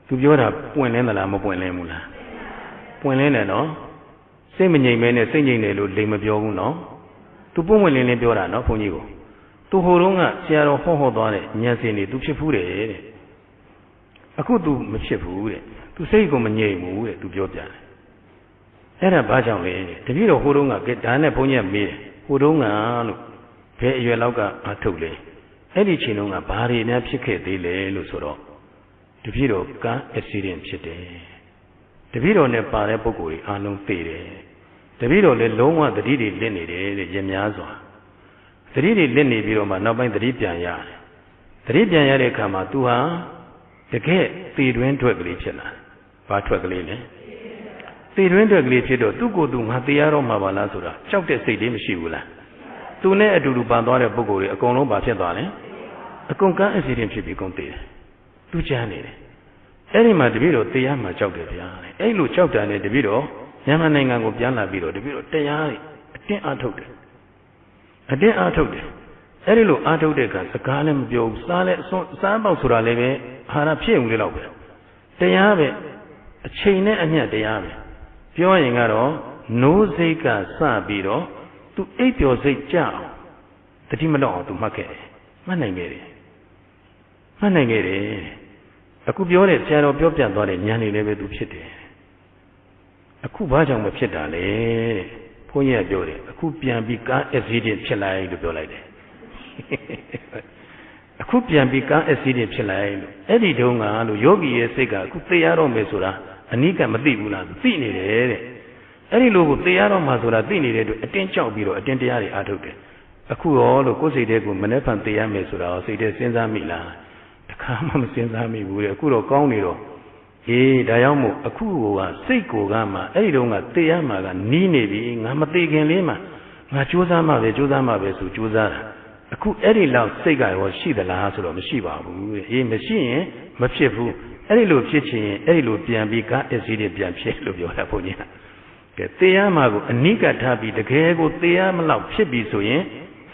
သူပြောတာပွင့်လင်းသလားမပွင့်လင်းဘူးလားပွင့်လင်းတယ်နော်စိတ်မငြိမ်မဲနဲ့စိတ်ငြိမ်တယ်လို့လိမ်မပြောဘူးနော်သူပွင့်ဝင်လင်းလင်းပြောတာနော်ဘုန်းကြီးကိုသူဟိုတုန်းကဆရာတော်ဟောသွားတဲ့ဉာဏ်စင်တွေသူဖြစ်ဖူးတယ်တဲ့အခုသူမဖြစ်ဘူးတဲ့သူစိတ်ကိုမငြိမ်ဘူးတဲ့သူပြောပြတယ်အဲ့ဒါဘာကြောင့်လဲတပည့်တော်ဟိုတုန်းကဒါနဲ့ဘုန်းကြီးကမေးတယ်ဟိုတုန်းကလို့ဘယ်အရွယ်လောက်ကအားထုတ်လဲအဲ့ဒီချိန်တုန်းကဘာတွေများဖြစ်ခဲ့သေးလဲလို့ဆိုတော့တပည့်တော်ကားအက်ဆီဒင့်ဖြစ်တယ်တပည့်တော်နဲ့ပါတဲ့ပုဂ္ဂိုလ်တွေအားလုံးသိတယ်တပည့်တော်လည်းလုံးဝသတိတွေလစ်နေတယ်တဲ့ရများစွာသတိတွေလစ်နေပြီးတော့မှနောက်ပိုင်းသတိပြန်ရတယ်သတိပြန်ရတဲ့အခါမှာ तू ဟာတကယ်သေတွင်းထွက်ကလေးဖြစ်လာတယ်ဘာထွက်ကလေးလဲသေတွင်းထွက်ကလေးဖြစ်တော့သူ့ကိုယ်သူငါသေရတော့မှာပါလားဆိုတာကြောက်တဲ့စိတ်လေးမရှိဘူးလားသူနဲ့အတူတူပန်သွားတဲ့ပုဂ္ဂိုလ်တွေအကုန်လုံးဘာဖြစ်သွားလဲအကုန်ကားအက်ဆီဒင့်ဖြစ်ပြီးကုန်သေတယ်သူချမ်းနေတယ်အဲ့ဒီမှာတပည့်တော်သေရမှာကြောက်တယ်ဗျာအဲ့လိုကြောက်တာနဲ့တပည့်တော်မြန်မာနိုင်ငံကိုပြန်လာပြီးတော့တပည့်တော်တရားတွေအတင်းအားထုတ်တယ်အတင်းအားထုတ်တယ်အဲ့ဒီလိုအားထုတ်တဲ့အခါစကားလည်းမပြောဘူးစားလည်းအစွန်းစားပေါက်ဆိုတာလည်းပဲအာဟာရဖြစ်ုံလေးတော့ပဲတရားပဲအချိန်နဲ့အမျှတရားပဲပြောရင်ကတော့နိုးစိတ်ကစပြီးတော့သူအိပ်ပျော်စိတ်ကြအောင်တတိမတော့အောင်သူမှတ်ခဲ့တယ်မှတ်နိုင်ခဲ့တယ်မှတ်နိုင်ခဲ့တယ်အခုပြောတဲ့ဆရာတော်ပြောပြသွားတဲ့ဉာဏ်တွေလည်းပဲသူဖြစ်တယ်အခုဘာကြောင့်မဖြစ်တာလဲတဲ့ဘုန်းကြီးကပြောတယ်အခုပြန်ပြီးကားအက်ဆီဒင့်ဖြစ်လိုက်လို့ပြောလိုက်တယ်အခုပြန်ပြီးကားအက်ဆီဒင့်ဖြစ်လိုက်လို့အဲ့ဒီတုန်းကလို့ယောဂီရဲ့စိတ်ကအခုသိရတော့မယ်ဆိုတာအနိကမသိဘူးလားသိနေတယ်တဲ့အဲ့ဒီလိုကိုသိရတော့မှဆိုတာသိနေတဲ့အတွက်အတင်းကြောက်ပြီးတော့အတင်းတရားတွေအားထုတ်တယ်အခုရောလို့ကိုယ်စိတ်ထဲကိုမနှက်ဖန်သိရမယ်ဆိုတာကိုစိတ်ထဲစဉ်းစားမိလားတခါမှမစဉ်းစားမိဘူးတဲ့အခုတော့ကောင်းနေတော့အေးဒါကြောင့်မို့အခုကစိတ်ကိုကမှအဲ့ဒီတုန်းကသိရမှာကနီးနေပြီငါမသိခင်လေးမှာငါကြိုးစားမှပဲကြိုးစားမှပဲဆိုကြိုးစားတာအခုအဲ့ဒီလောက်စိတ်ကရောရှိသလားဆိုတော့မရှိပါဘူးတဲ့အေးမရှိရင်မဖြစ်ဘူးအဲ့ဒီလိုဖြစ်ချင်ရင်အဲ့ဒီလိုပြန်ပြီးကားအက်ဆီဒင့်ပြန်ဖြစ်လို့ပြောတာဘုန်းကြီးကဲသိရမှာကိုအနိကထားပြီးတကယ်ကိုသိရမလောက်ဖြစ်ပြီဆိုရင်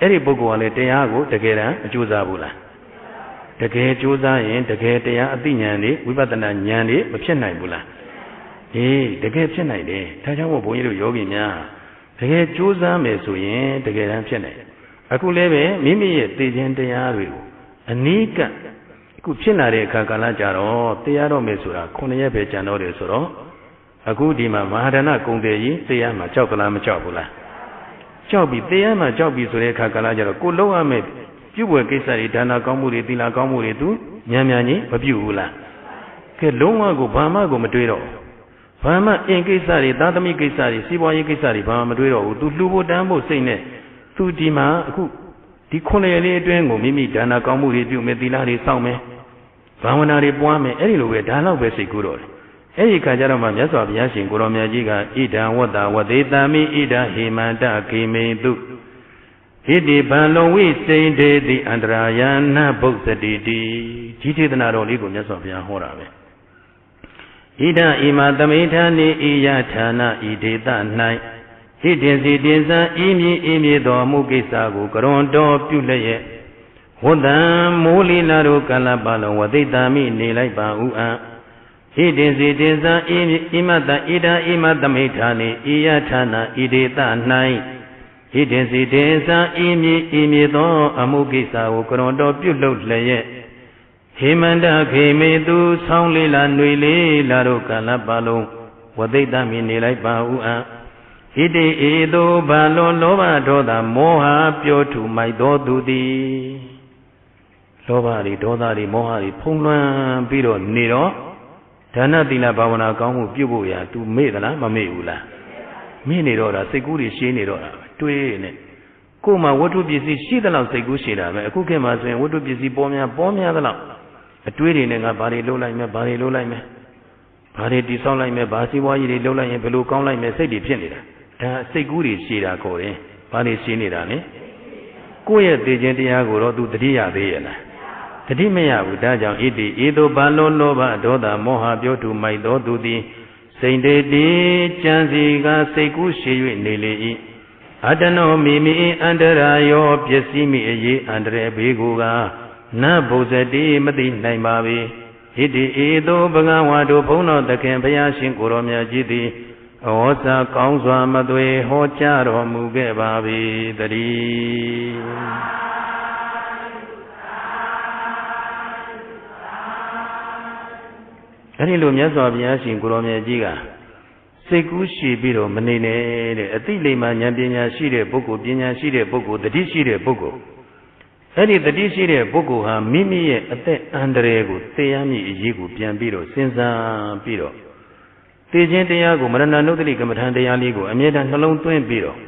အဲ့ဒီပုဂ္ဂိုလ်ကလည်းတရားကိုတကယ်တမ်းအကျိုးစားဘူးလားတကယ်ကြိုးစားရင်တကယ်တရားအသိဉာဏ်တွေဝိပဿနာဉာဏ်တွေမဖြစ်နိုင်ဘူးလားအေးတကယ်ဖြစ်နိုင်တယ်ဒါကြောင့်မို့ဘုန်းကြီးတို့ယောဂီများတကယ်ကြိုးစားမယ်ဆိုရင်တကယ်တမ်းဖြစ်နိုင်တယ်အခုလည်းပဲမိမိရဲ့သိခြင်းတရားတွေကိုအနိကအခုဖြစ်လာတဲ့အခါကာလကြတော့တရားတော်မယ်ဆိုတာ9ရက်ပဲကြံတော့တယ်ဆိုတော့အခုဒီမှာမဟာဒနာကုံတယ်ကြီးတရားမှာကြောက်သလားမကြောက်ဘူးလားကြောက်ပြီတရားမှာကြောက်ပြီဆိုတဲ့အခါကာလကြတော့ကိုလုံးရမယ်ပြုတ်ွယ်ကိစ္စတွေဒါနကောင်းမှုတွေသီလကောင်းမှုတွေသူညံ့ညံ့ကြီးမပြုတ်ဘူးလားကဲလုံးဝကိုဘာမှကိုမတွေးတော့ဘာမှအင်ကိစ္စတွေသာသမီကိစ္စတွေစီးပွားရေးကိစ္စတွေဘာမှမတွေးတော့ဘူးသူလှူဖို့တန်းဖို့စိတ်နဲ့သူဒီမှာအခုဒီ9ရက်လေးအတွင်းကိုမိမိဒါနကောင်းမှုတွေပြုမယ်သီလတွေစောင့်မယ်ဘာဝနာတွေပွားမယ်အဲ့ဒီလိုပဲဒါတော့ပဲစိတ်ကူးတော့တယ်အဲ့ဒီခါကျတော့မှမြတ်စွာဘုရားရှင်ကိုရောင်မြတ်ကြီးကဣဒံဝတ္တဝသေတမိဣဒံဟေမန္တခေမိတုဣတိဗံလုံဝိစိန်တေတိအန္တရာယနာဗုဒ္ဓတိတိဒီထေသနာတော်လေးကိုမြတ်စွာဘုရားဟောတာပဲဣဒံဣမသမိဌာနိဣယဌာနဣဒေသ၌ဣတင်စီတင်စံဤမြေတော်မူကိစ္စကိုကရွန်တော်ပြုလျက်ဝတ္တံမိုးလီလာတို့ကလပလုံးဝသိတ္တမိနေလိုက်ပါဥအံ Hidinsi dinsa imata ida imata mitani iyatana idita nai. Hidinsi dinsa imi do amukisa ukrondo pyuluk leye. Himanda khimitu saunglila nuili laro kalapalo. Wadita minilai bau'a. Hidi idu balo loba doda moha pyotu maido dudi. Loba ri doda ri moha ri phungluan biro niro. Dana tila bhavana kaungu pyubu ya tu me dala ma me ula. Me niro ra siku ri shi niro ra. Tui ne. Ko ma watu pisi shi dala siku shi ra. Aku ke ma suyen watu pisi pomya dala. Tui ri ne nga bari lo lai me bari lo lai me. Bari ti sao lai me basi wa yi ri lo lai me belu kaung lai me sai di phit ni ra. Da siku ri shi ra ko rin. Bari shi ni ra ne. Ko ye te chinတရားကိုတော့ तू တတိယသေးရဲ့လား တတိမရဘူးဒါကြောင့်ဣတိဤသို့ဘာလို့လောဘဒေါသမောဟပြောထုမိုက်တော်သူသည်စိန်တေတိကြံစီကစိတ်ကူးရှိ၍နေလေ၏အတ္တနောမိမိအန္တရာယောပစ္စည်းမိအရေးအန္တရာယ်ဘေးကိုကနဘုဇတိမသိနိုင်ပါပေဣတိဤသို့ဘဂဝါတို့ဘုန်းတော်သခင်ဘုရားရှင်ကိုယ်တော်မြတ်ကြီးသည်ဩဇာကောင်းစွာမသွေဟောကြားတော်မူခဲ့ပါပေတည်းအဲ့ဒီလိုမြတ်စွာဘုရားရှင်ကိုရောင်မြတ်ကြီးကစိတ်ကူးရှိပြီးတော့မနေနဲ့တဲ့အသိလိမ္မာဉာဏ်ပညာရှိတဲ့ပုဂ္ဂိုလ်ပညာရှိတဲ့ပုဂ္ဂိုလ်တတိရှိတဲ့ပုဂ္ဂိုလ်အဲ့ဒီတတိရှိတဲ့ပုဂ္ဂိုလ်ဟာမိမိရဲ့အသက်အန္တရာယ်ကိုသိရမည့်အရေးကိုပြန်ပြီးတော့စဉ်းစားပြီးတော့သိခြင်းတရားကိုမရဏနုဒ္ဒလိကမ္မထံတရားလေးကိုအမြဲတမ်းနှလုံးသွင်းပြီးတော့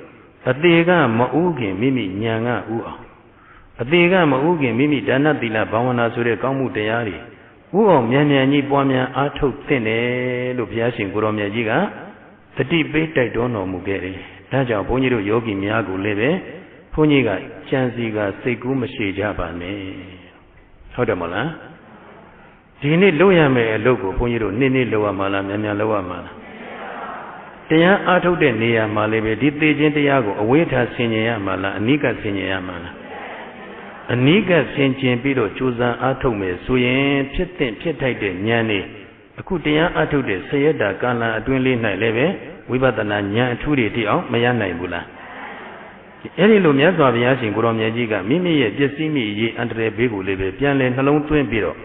အသေးကမဥခင်မိမိဉာဏ်ကဥအောင်အသေးကမဥခင်မိမိဒါနသီလဘာဝနာဆိုတဲ့ကောင်းမှုတရားတွေဥအောင်မြန်မြန်ကြီးပွားများအားထုတ်သင့်တယ်လို့ဘုရားရှင်ကိုရောင်မြတ်ကြီးကတတိပေးတိုက်တွန်းတော်မူခဲ့တယ်။ဒါကြောင့်ဘုန်းကြီးတို့ယောဂီများကိုလည်းပဲဘုန်းကြီးကကြံစီကစိတ်ကူးမရှိကြပါနဲ့။ဟုတ်တယ်မလား။ဒီနေ့လုပ်ရမယ့်အလုပ်ကိုဘုန်းကြီးတို့နေ့နေ့လုပ်ရမှာလားမြန်မြန်လုပ်ရမှာလား။တရားအားထုတ်တဲ့နေရာမှာလည်းပဲဒီသိခြင်းတရားကိုအဝေးထားဆင်ញင်ရမှာလားအနိကဆင်ញင်ရမှာလား။အနိကဆင်ခြင်ပြီးတော့ကြိုးစားအားထုတ်မယ်ဆိုရင်ဖြစ်တဲ့ဖြစ်ထိုက်တဲ့ဉာဏ်နဲ့အခုတရားအားထုတ်တဲ့ဆရတကာလအတွင်းလေး၌လည်းပဲဝိပဿနာဉာဏ်အထူးတွေတိအောင်မရနိုင်ဘူးလားအဲ့ဒီလိုမြတ်စွာဘုရားရှင်ကိုရောင်မြတ်ကြီးကမိမိရဲ့ပစ္စည်းမိရေးအန္တရာယ်ဘေးကိုလည်းပဲပြန်လည်နှလုံးသွင်းပြီးတော့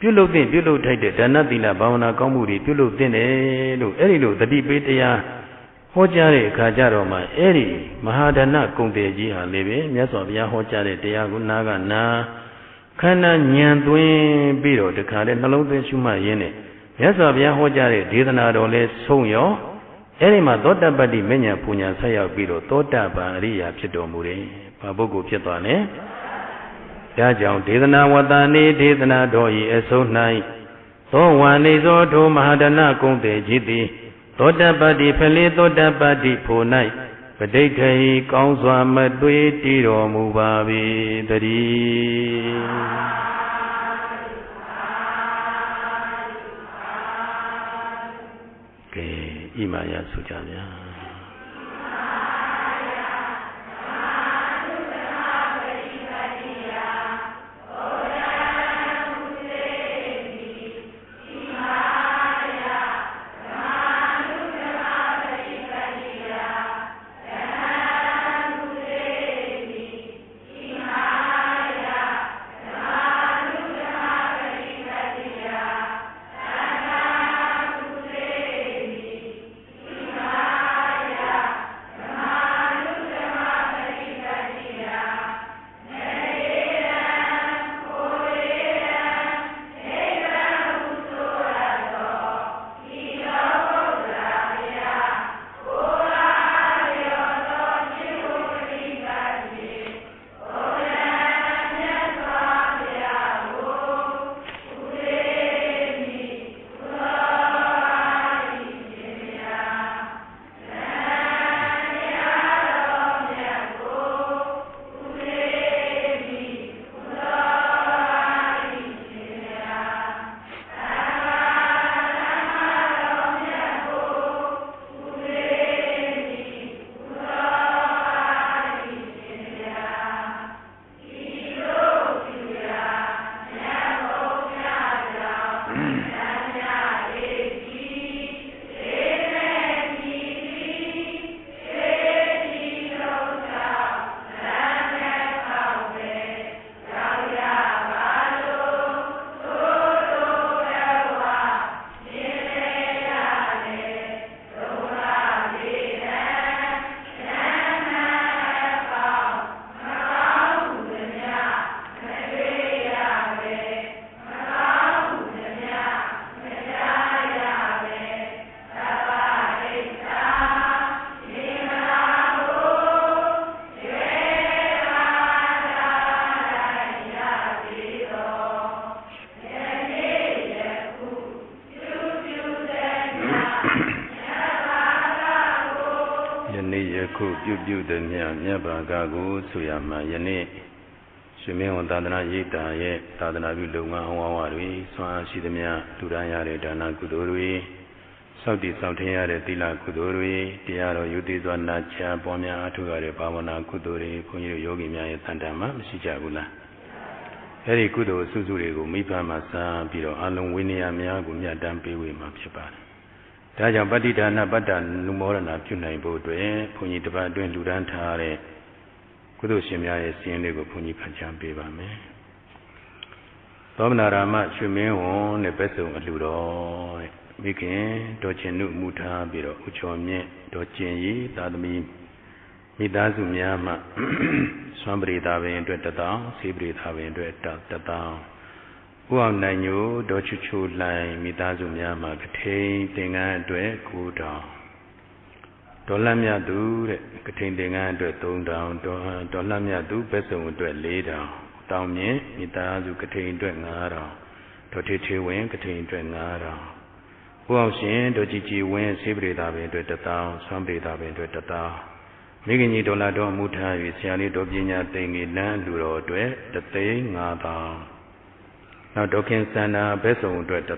ပြုလုပ်သင့်ပြုလုပ်ထိုက်တဲ့ဒါနသီလဘာဝနာကောင်းမှုတွေပြုလုပ်သင့်တယ်လို့အဲ့ဒီလိုတတိပေးတရားဟောကြားတဲ့အခါကျတော့မှအဲ့ဒီမဟာဒါနကုံတယ်ကြီးဟာလည်းပဲမြတ်စွာဘုရားဟောကြားတဲ့တရားကိုနာကနာခန္ဓာဉာဏ်သွင်းပြီးတော့တခါလေနှလုံးသွင်းရှုမှတ်ရင်းနဲ့မြတ်စွာဘုရားဟောကြားတဲ့ဒေသနာတော်လဲဆုံးရောအဲ့ဒီမှာသောတပတ္တိမဉ္ဇဉ်ပူညာဆက်ရောက်ပြီးတော့သောတပန်အရိယာဖြစ်တော်မူတယ်။ဘာပုဂ္ဂိုလ်ဖြစ်သွားလဲ။ဒါကြောင့်ဒေသနာဝတ္တနေဒေသနာတော်ဤအဆုံး၌သောဝန္နေသောထိုမဟာဒါနကုံတယ်ကြီးသည်သောတပတ္တိဖလေသောတပတ္တိဖို့၌ပဋိဋ္ဌိကောင်းစွာမတွေးတည်တော်မူပါ၏တည်းကဲဣမာယဆိုကြဗျာ ခုပြုပြုသည်မြတ်မြတ်ဘာကကိုဆိုရမှာယနေ့ရှင်မင်းဝန်သာသနာရေးတာရဲ့သာသနာပြုလုပ်ငန်းအဝဝတွေဆွမ်းအားရှိသမျှလူတိုင်းရတဲ့ဒါနကုသိုလ်တွေစောင့်တည်ဆောင်ထင်းရတဲ့သီလကုသိုလ်တွေတရားတော်ယုတိစွာနာချပွားများအထောက်ရတဲ့ဘာဝနာကုသိုလ်တွေဘုန်းကြီးတို့ယောဂီများရဲ့တန်တမ်းမှာမရှိကြဘူးလားအဲ့ဒီကုသိုလ်အစုစုတွေကိုမိဘမှာစားပြီးတော့အလုံးဝိနည်းများကိုမြတ်တမ်းပေးဝေမှာဖြစ်ပါတယ်ဒါကြောင့်ပဋိဒါနပတ္တနုမောဒနာပြုနိုင်ဖို့အတွက်ဘုန်းကြီးတစ်ပတ်အတွင်းလူဒန်းထားတဲ့ကုသိုလ်ရှင်များရဲ့စီရင်လေးကိုဘုန်းကြီးဖတ်ကြားပေးပါမယ်သောမနာရာမရွှေမင်းဝန်နဲ့ပဲဆုံအလှတော်တဲ့မိခင်တော်ကျင်နုမူထားပြီးတော့ဥချော်မြင့်တော်ကျင်ရီသာသမီမိသားစုများမှဆွမ်းပရိသာပင်အတွက်1000ဆေးပရိသာပင်အတွက်1000ဥအောင်နိုင်ညိုဒေါ်ချူချူလှိုင်မိသားစုများမှာကထိန်သင်္ကန်းအတွက်9000ဒေါ်လမြတ်သူတဲ့ကထိန်သင်္ကန်းအတွက်3000ဒေါ်လမြတ်သူပဲဆုံအတွက်4000တောင်မြင့်မိသားစုကထိန်အတွက်9000ဒေါ်ထေထေဝင်းကထိန်အတွက်9000ဥအောင်ရှင်ဒေါ်ကြည်ကြည်ဝင်းဆေးပရိသာပင်အတွက်1000ဆွမ်းပရိသာပင်အတွက်1000မိခင်ကြီးဒေါ်လာတော်မူထား၍ဆရာလေးတော်ပညာသိင်္ဂီလမ်းလူတော်အတွက်3,500နောက်ဒေါခင်စန္ဒာဘဲဆုံအတွက်1000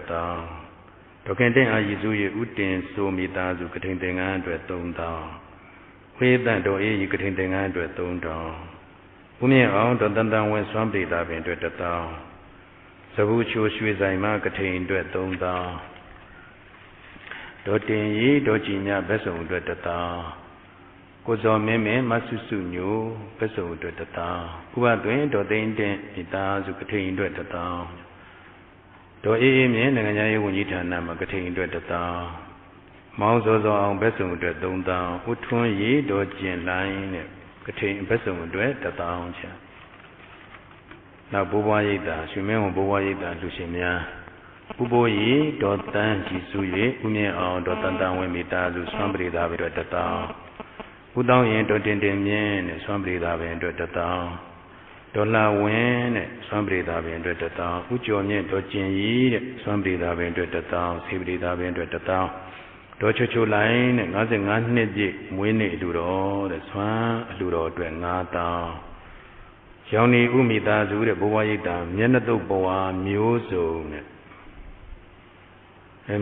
ဒေါခင်တင်အာရည်စု၏ဥတင်ဆိုမိသားစုကထိန်သင်္ကန်းအတွက်3000ဝေသန့်တော်အေးဤကထိန်သင်္ကန်းအတွက်3000ဦးမြင့်အောင်ဒေါ်တန်တန်ဝင်းစွမ်းပရိသာပင်အတွက်1000သဘူးချိုရွှေဆိုင်မှကထိန်အတွက်3000ဒေါ်တင်ရီဒေါ်ကြည်မြဘဲဆုံအတွက်1000ကိုဇော်မင်းမင်းမဆုစုညိုပစုံအတွက်1000ဥပတွင်ဒေါ်သိန်းတင်မိသားစုကထိန်အတွက်1000ဒေါ်အေးအေးမြင့်နိုင်ငံရေးဝန်ကြီးဌာနမှာကထိန်အတွက်1000မောင်စောစောအောင်ပစုံအတွက်3000ဥထွန်းရီဒေါ်ကျင်လိုင်းနဲ့ကထိန်ပစုံအတွက်1000ချာနောက်ဘိုးဘွားရိပ်သာရွှေမင်းဝန်ဘိုးဘွားရိပ်သာလူရှင်များဥပိုးရီဒေါ်တန်းကြည်စု၍ဦးမြင့်အောင်ဒေါ်တန်တန်ဝင်းမိသားစုဆွမ်းပရိသာပဲအတွက်1000ဦးတောင်းရင်ဒေါ်တင်တင်မြင့်နဲ့ဆွမ်းပရိသာပင်အတွက်1000ဒေါ်လာဝင်းနဲ့ဆွမ်းပရိသာပင်အတွက်1000ဦးကျော်မြင့်ဒေါ်ကျင်ရီတဲ့ဆွမ်းပရိသာပင်အတွက်1000ဆေးပရိသာပင်အတွက်1000ဒေါ်ချွချိုလိုင်းနဲ့55နှစ်ပြည့်မွေးနေ့အလူတော်တဲ့ဆွမ်းအလူတော်အတွက်9000ရောင်နေဥမိသားစုတဲ့ဘဝရိတ်တာမျက်နှာတုပ်ဘဝမျိုးစုံနဲ့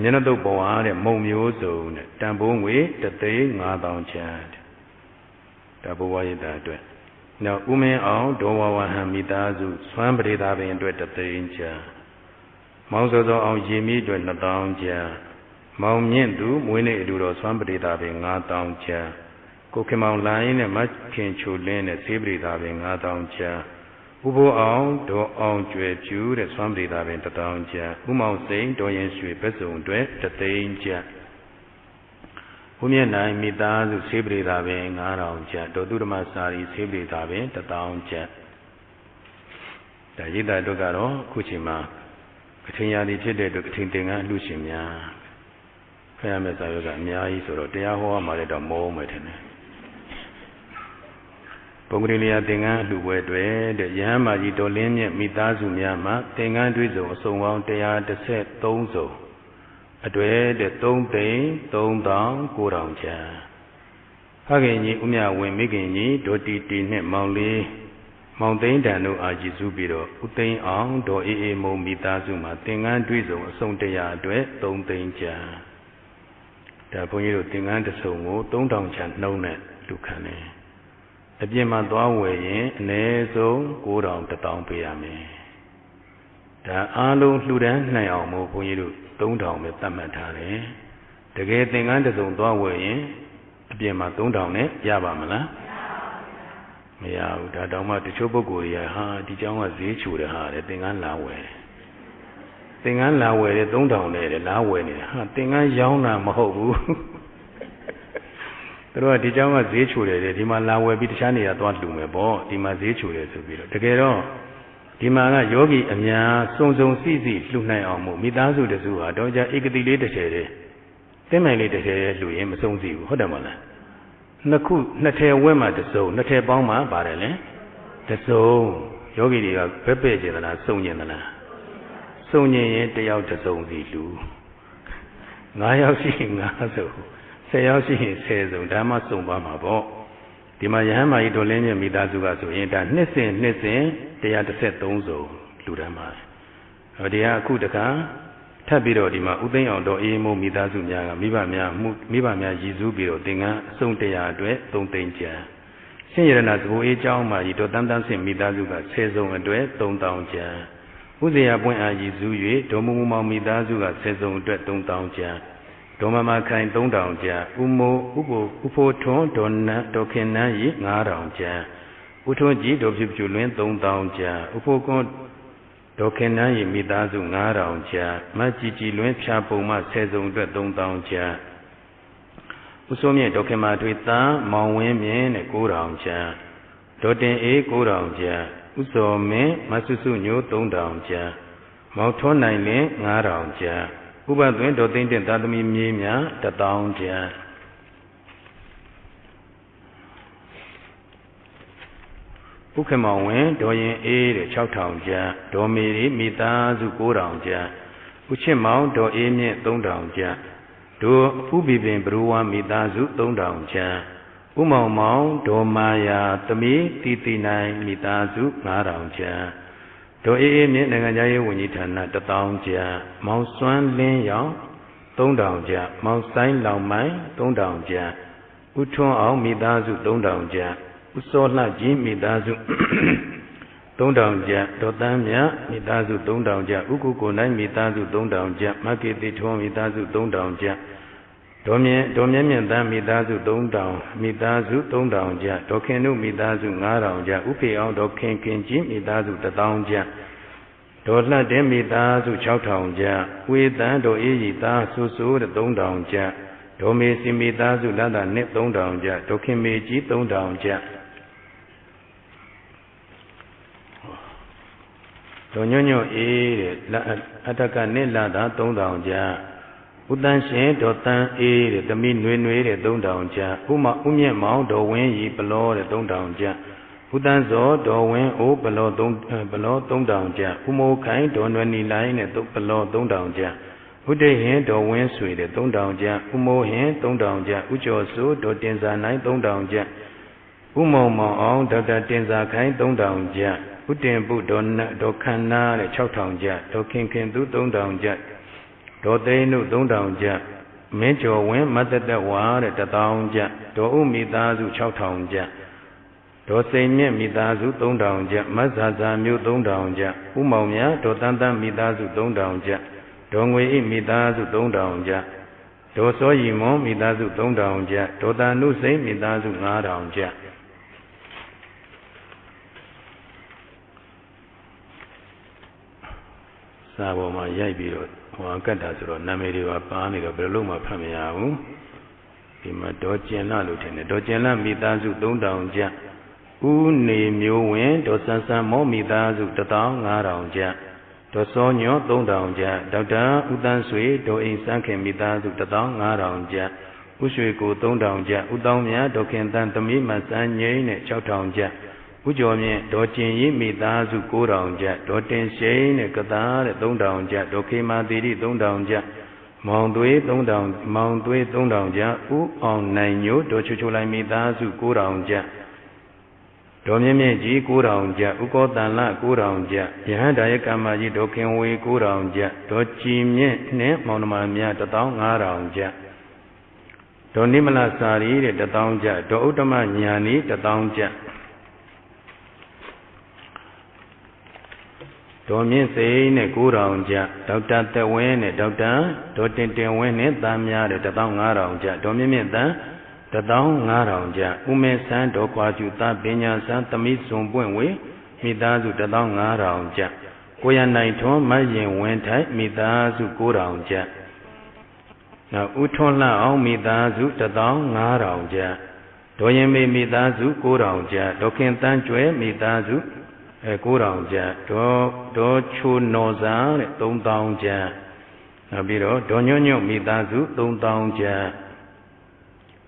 မျက်နှာတုပ်ဘဝတဲ့မုံမျိုးစုံနဲ့တန်ဖိုးငွေ3,500ကျပ်ဒါဘဝရိတ်တာအတွက်နောက်ဦးမင်းအောင်ဒေါ်ဝဝဟံမိသားစုဆွမ်းပရိသာပင်အတွက်3,000ကျပ်မောင်စောစောအောင်ရေမီအတွက်2,000ကျပ်မောင်မြင့်သူမွေးနေ့အလူတော်ဆွမ်းပရိသာပင်9,000ကျပ်ကိုခင်မောင်လိုင်းနဲ့မခင်ချိုလင်းနဲ့ဆေးပရိသာပင်9,000ကျပ်ဥပိုးအောင်ဒေါ်အောင်ကျွယ်ဖြူတဲ့ဆွမ်းပရိသာပင်1,000ကျပ်ဥမောင်စိန်ဒေါ်ရင်ရွှေပဲစုံအတွက်3,000ကျပ်ဦးမြင့်နိုင်မိသားစုဆေးပရိသာပင်9,000ကျပ်ဒေါ်သူဓမ္မစာရီဆေးပရိသာပင်1,000ကျပ်ဒါရိတ်တာတို့ကတော့အခုချိန်မှာကထိန်ရာဒီဖြစ်တဲ့အတွက်ကထိန်သင်္ကန်းအလှရှင်များဖျားမဲ့စာရွက်ကအများကြီးဆိုတော့တရားဟောမှလည်းတော့မောမယ်ထင်တယ်ပုဂ္ဂရိလျာသင်္ကန်းအလှပွဲတွေတဲ့ရဟန်းမကြီးဒေါ်လင်းမြင့်မိသားစုများမှာသင်္ကန်းတွေးစုံအစုံပေါင်း113စုံအတွေ့တဲ့3,3,9,000ကျပ်ဖခင်ကြီးဦးမြဝင်းမိခင်ကြီးဒေါ်တီတီနဲ့မောင်လေးမောင်သိန်းတန်တို့အာကြည်စုပြီးတော့ဦးသိန်းအောင်ဒေါ်အေးအေးမုံမိသားစုမှာသင်္ကန်းတွေးစုံအစုံ100အတွက်3,000ကျပ်ဒါဘုန်းကြီးတို့သင်္ကန်းတစ်စုံကို3,000ကျပ်နှုံးနဲ့လူခံတယ်အပြင်မှာသွားဝယ်ရင်အနည်းဆုံး9,000 1,000ပေးရမယ်ဒါအားလုံးလှူဒန်းနိုင်အောင်မို့ဘုန်းကြီးတို့3,000ပဲသတ်မှတ်ထားတယ်တကယ်သင်္ကန်းတစ်စုံသွားဝယ်ရင်အပြင်မှာ3,000နဲ့ရပါမလားမရဘူးဒါတောင်မှတချို့ပုဂ္ဂိုလ်တွေကဟာဒီเจ้าကဈေးချိုတယ်ဟာတဲ့သင်္ကန်းလာဝယ်သင်္ကန်းလာဝယ်တဲ့3,000နဲ့လာဝယ်နေတာဟာသင်္ကန်းရောင်းတာမဟုတ်ဘူးသူတို့ကဒီเจ้าကဈေးချိုတယ်တဲ့ဒီမှာလာဝယ်ပြီးတခြားနေရာသွားလှူမယ်ပေါ့ဒီမှာဈေးချိုတယ်ဆိုပြီးတော့တကယ်တော့ဒီမှာကယောဂီအများစုံစုံစီစီလှူနိုင်အောင်မို့မိသားစုတစုဟာတော့ကြဧကတိလေးတစ်ထည်တည်းတင်းမိုင်လေးတစ်ထည်လှူရင်မစုံစီဘူးဟုတ်တယ်မလားနှစ်ထည်ဝဲမှာတစ်စုံနှစ်ထည်ပေါင်းမှာပါတယ်လေတစ်စုံယောဂီတွေကဘက်ပဲ့ကျင်သလားစုံကျင်သလားစုံကျင်ရင်တစ်ယောက်တစ်စုံစီလှူ9ယောက်ရှိရင်9စုံ10ယောက်ရှိရင်10စုံဒါမှစုံသွားမှာပေါ့ ဒီမှာယဟန်မာကြီးတော်လင်းမြတ်မိသားစုကဆိုရင်ဒါနှစ်စဉ်113စုလူတန်းပါတယ်ဟောဒီကအခုတခါထပ်ပြီးတော့ဒီမှာဥသိမ်းအောင်တော်အေးမိုးမိသားစုများကမိဘများရည်စူးပြီးတော့သင်္ကန်းအစုံ100အတွက်3သိန်းကျန်ရှင်ရတနာသဘိုးအေးကျောင်းမှာကြီးတော်တန်းတန်းဆင့်မိသားစုက10စုံအတွက်3000ကျန်ဥဇေယပွင့်အားရည်စူး၍ဒေါ်မူမူမောင်မိသားစုက10စုံအတွက်3000ကျန်ဒေါ်မမခိုင်3000ကျန်ဥမိုးဥဖိုးထွန်းဒေါ်ခင်နန်းရီ9000ကျန်ဥထွန်းကြီးဒေါ်ဖြူဖြူလွင်3000ကျန်ဥဖိုးကွန်းဒေါ်ခင်နန်းရီမိသားစု9000ကျန်မကြီးကြီးလွင်ဖြာပုံမှ10စုံအတွက်3000ကျန်ဥစိုးမြင့်ဒေါ်ခင်မာတွေသားမောင်ဝင်းမြင့်နဲ့9000ကျန်ဒေါ်တင်အေး9000ကျန်ဥစော်မင်းမဆုစုညို3000ကျန်မောင်ထွန်းနိုင်လင်း9000ကျန်ဥပသွင်းဒေါ်သိန်းတင်သာသမီမြေးများ1000ကျန်ဥက္ကမောင်ဝင်းဒေါ်ရင်အေးတဲ့6000ကျန်ဒေါ်မေရီမိသားစု9000ကျန်ဥချစ်မောင်ဒေါ်အေးမြင့်3000ကျန်တို့ဥပိပင်ဘရူဝါမိသားစု3000ကျန်ဥမောင်မောင်ဒေါ်မာယာသမီးတီတီနိုင်မိသားစု9000ကျန်ဒေါ်အေးအေးမြင့်နိုင်ငံသားရေးဝန်ကြီးဌာန1000ကျန်မောင်စွမ်းလင်းရောင်3000ကျန်မောင်ဆိုင်လောင်မိုင်3000ကျန်ဥထွန်းအောင်မိသားစု3000ကျန်ဥစောလှကြီးမိသားစု3000ကျန်ဒေါ်တန်းမြမိသားစု3000ကျန်ဥကုကိုနိုင်မိသားစု3000ကျန်မကေတိထွန်းမိသားစု3000ကျန်ဒေါ်မြင့်တန်းမိသားစု3000မိသားစု3000ကျန်ဒေါ်ခင်နုမိသားစု9000ကျန်ဥဖေအောင်ဒေါ်ခင်ကြီးမိသားစု1000ကျန်ဒေါ်လှတဲ့မိသားစု6000ကျန်ဝေတန်းဒေါ်အေးကြီးသားဆူဆူတဲ့3000ကျန်ဒေါ်မေစီမိသားစုလတ်တာနှစ်3000ကျန်ဒေါ်ခင်မေကြီး3000ကျန်ဒေါ်ညွန့်ညွန့်အေးတဲ့အတ္တကနှစ်လာတာ3000ကျန်ဥတန်းရှင်ဒေါ်တန်းအေးတဲ့သမီးနွေတဲ့3000ကျန်ဥမြင့်မောင်ဒေါ်ဝင်းရီပလောတဲ့3000ကျန်ဥတန်းစောဒေါ်ဝင်းအိုးပလော3000ကျန်ဥမိုးခိုင်ဒေါ်နွယ်နီလိုင်းနဲ့ပလော3000ကျန်ဥဒိဟင်ဒေါ်ဝင်းဆွေတဲ့3000ကျန်ဥမိုးဟင်3000ကျန်ဥကျော်စိုးဒေါ်တင်စာနိုင်3000ကျန်ဥမောင်မောင်အောင်ဒေါက်တာတင်စာခိုင်3000ကျန်ဥတင်ပုဒေါ်ခန္နာတဲ့6000ကျန်ဒေါ်ခင်သူ3000ကျန်ဒေါ်သိန်းတို့3000ကျန်မင်းကျော်ဝင်းမတ်တဝါတဲ့1000ကျန်ဒေါ်ဥမိသားစု6000ကျန်ဒေါ်စိန်မြင့်မိသားစု3000ကျန်မဆာဇာမျိုး3000ကျန်ဥမောင်မြဒေါ်တန်းတန်းမိသားစု3000ကျန်ဒေါ်ငွေအိမိသားစု3000ကျန်ဒေါ်စောရီမွန်မိသားစု3000ကျန်ဒေါ်တာနုစိန်မိသားစု9000ကျန်စာပေါ်မှာရိုက်ပြီးတော့ဟောကတ်တာဆိုတော့နာမည်တွေပါနေတော့ဘယ်လိုမှဖတ်မရဘူးဒီမှာဒေါ်ကျင်လာလို့ထင်တယ်ဒေါ်ကျင်လာမိသားစု3000ကျန်ဦးနေမျိုးဝင်ဒေါ်ဆန်းဆန်းမောမိသားစု15000ကျန်ဒေါ်စောညော3000ကျန်ဒေါက်တာဦးတန်းဆွေဒေါ်အိမ်စန်းခင်မိသားစု15000ကျန်ဦးရွှေကို3000ကျန်ဦးတောင်းမြဒေါ်ခင်တန်းသမီးမဆန်းငိမ့်နဲ့6000ကျန်ဦးကျော်မြင့်ဒေါ်ကျင်ရီမိသားစု9000ကျန်ဒေါ်တင်ရှိန်နဲ့ကသားတဲ့3000ကျန်ဒေါ်ခေမာသီရိ3000ကျန်မောင်သွေး3000ကျန်ဦးအောင်နိုင်ညိုဒေါ်ချူချူလိုက်မိသားစု9000ကျန်ဒေါ်မြင့်မြင့်ကြီး9000ကျန်ဥကောတန်လ9000ကျန်ယဟန်ဒါယကမ္မကြီးဒေါ်ခင်ဝေ9000ကျန်ဒေါ်ကြည်မြင့်နဲ့မောင်နှမများ15000ကျန်ဒေါ်နိမလစာရီတဲ့1000ကျန်ဒေါ်ဥတ္တမညာနီ1000ကျန်ဒေါ်မြင့်စိန်နဲ့9000ကျန်ဒေါက်တာသက်ဝင်းနဲ့ဒေါက်တာဒေါ်တင်ဝင်းနဲ့သားများတဲ့15000ကျန်ဒေါ်မြင့်မြင့်တန်း15000ကျန်ဦးမဲဆန်းဒေါ်ခွာကျူသားပညာဆန်းသမီးစွန်ပွင့်ဝေမိသားစု15000ကျန်ကိုရနိုင်ထွန်းမရင်ဝင်းထိုက်မိသားစု9000ကျန်နောက်ဦးထွန်းလှအောင်မိသားစု15000ကျန်ဒေါ်ရင်မေမိသားစု9000ကျန်ဒေါ်ခင်တန်းကျွဲမိသားစု9000ကျန်ဒေါ်ချိုနော်စာတဲ့3000ကျန်နောက်ပြီးတော့ဒေါ်ညွန့်ညွန့်မိသားစု3000ကျန်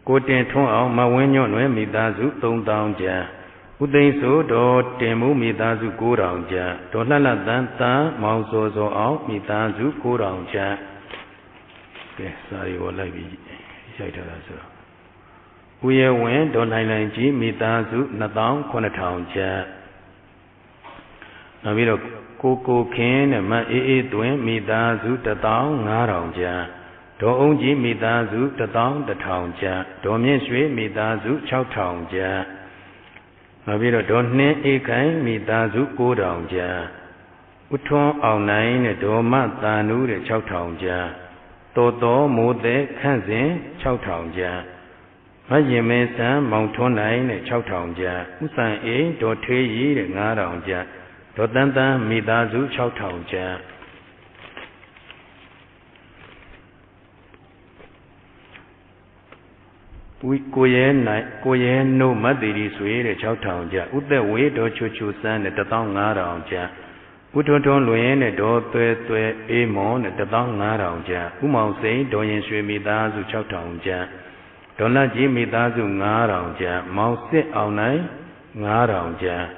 ကိုတင်ထွန်းအောင်မဝင်းညွန့်လွင်မိသားစု3000ကျန်ဦးသိန်းစိုးဒေါ်တင်မှုမိသားစု9000ကျန်ဒေါ်လှလှတန်းသားမောင်စောစောအောင်မိသားစု9000ကျန်ကဲစာရီကိုလိုက်ပြီးရိုက်ထားတာဆိုတော့ Uye wen do nai lai ji mitazu natang khonatang cha. Nabiro koko kin ma twin mitazu tatang ngarang cha. Do ong ji mitazu tatang tatang cha. Do mien shui mitazu chao tang cha. Nabiro do nin kai mitazu ko dang cha. Uthon aung nai ne do ma tanu de chao tang cha. To mo de khan sin chao tang cha. Ma yin me san mong thon nai ne chao tang cha. U san e do thwe yi de nga dang cha. Do tan tan mitazu chao tang cha. Cô ye nô mất đi suy để cháu thằng cha, út để quế đó chu san để tao ngã đầu cha, út thon luyện để đó tuệ êm mòn để tao ngã đầu cha, út màu xí đó yên suy mi ta dù cháu thằng cha, đó là chỉ mi ta dù ngã đầu cha, màu xí áo này ngã đầu cha,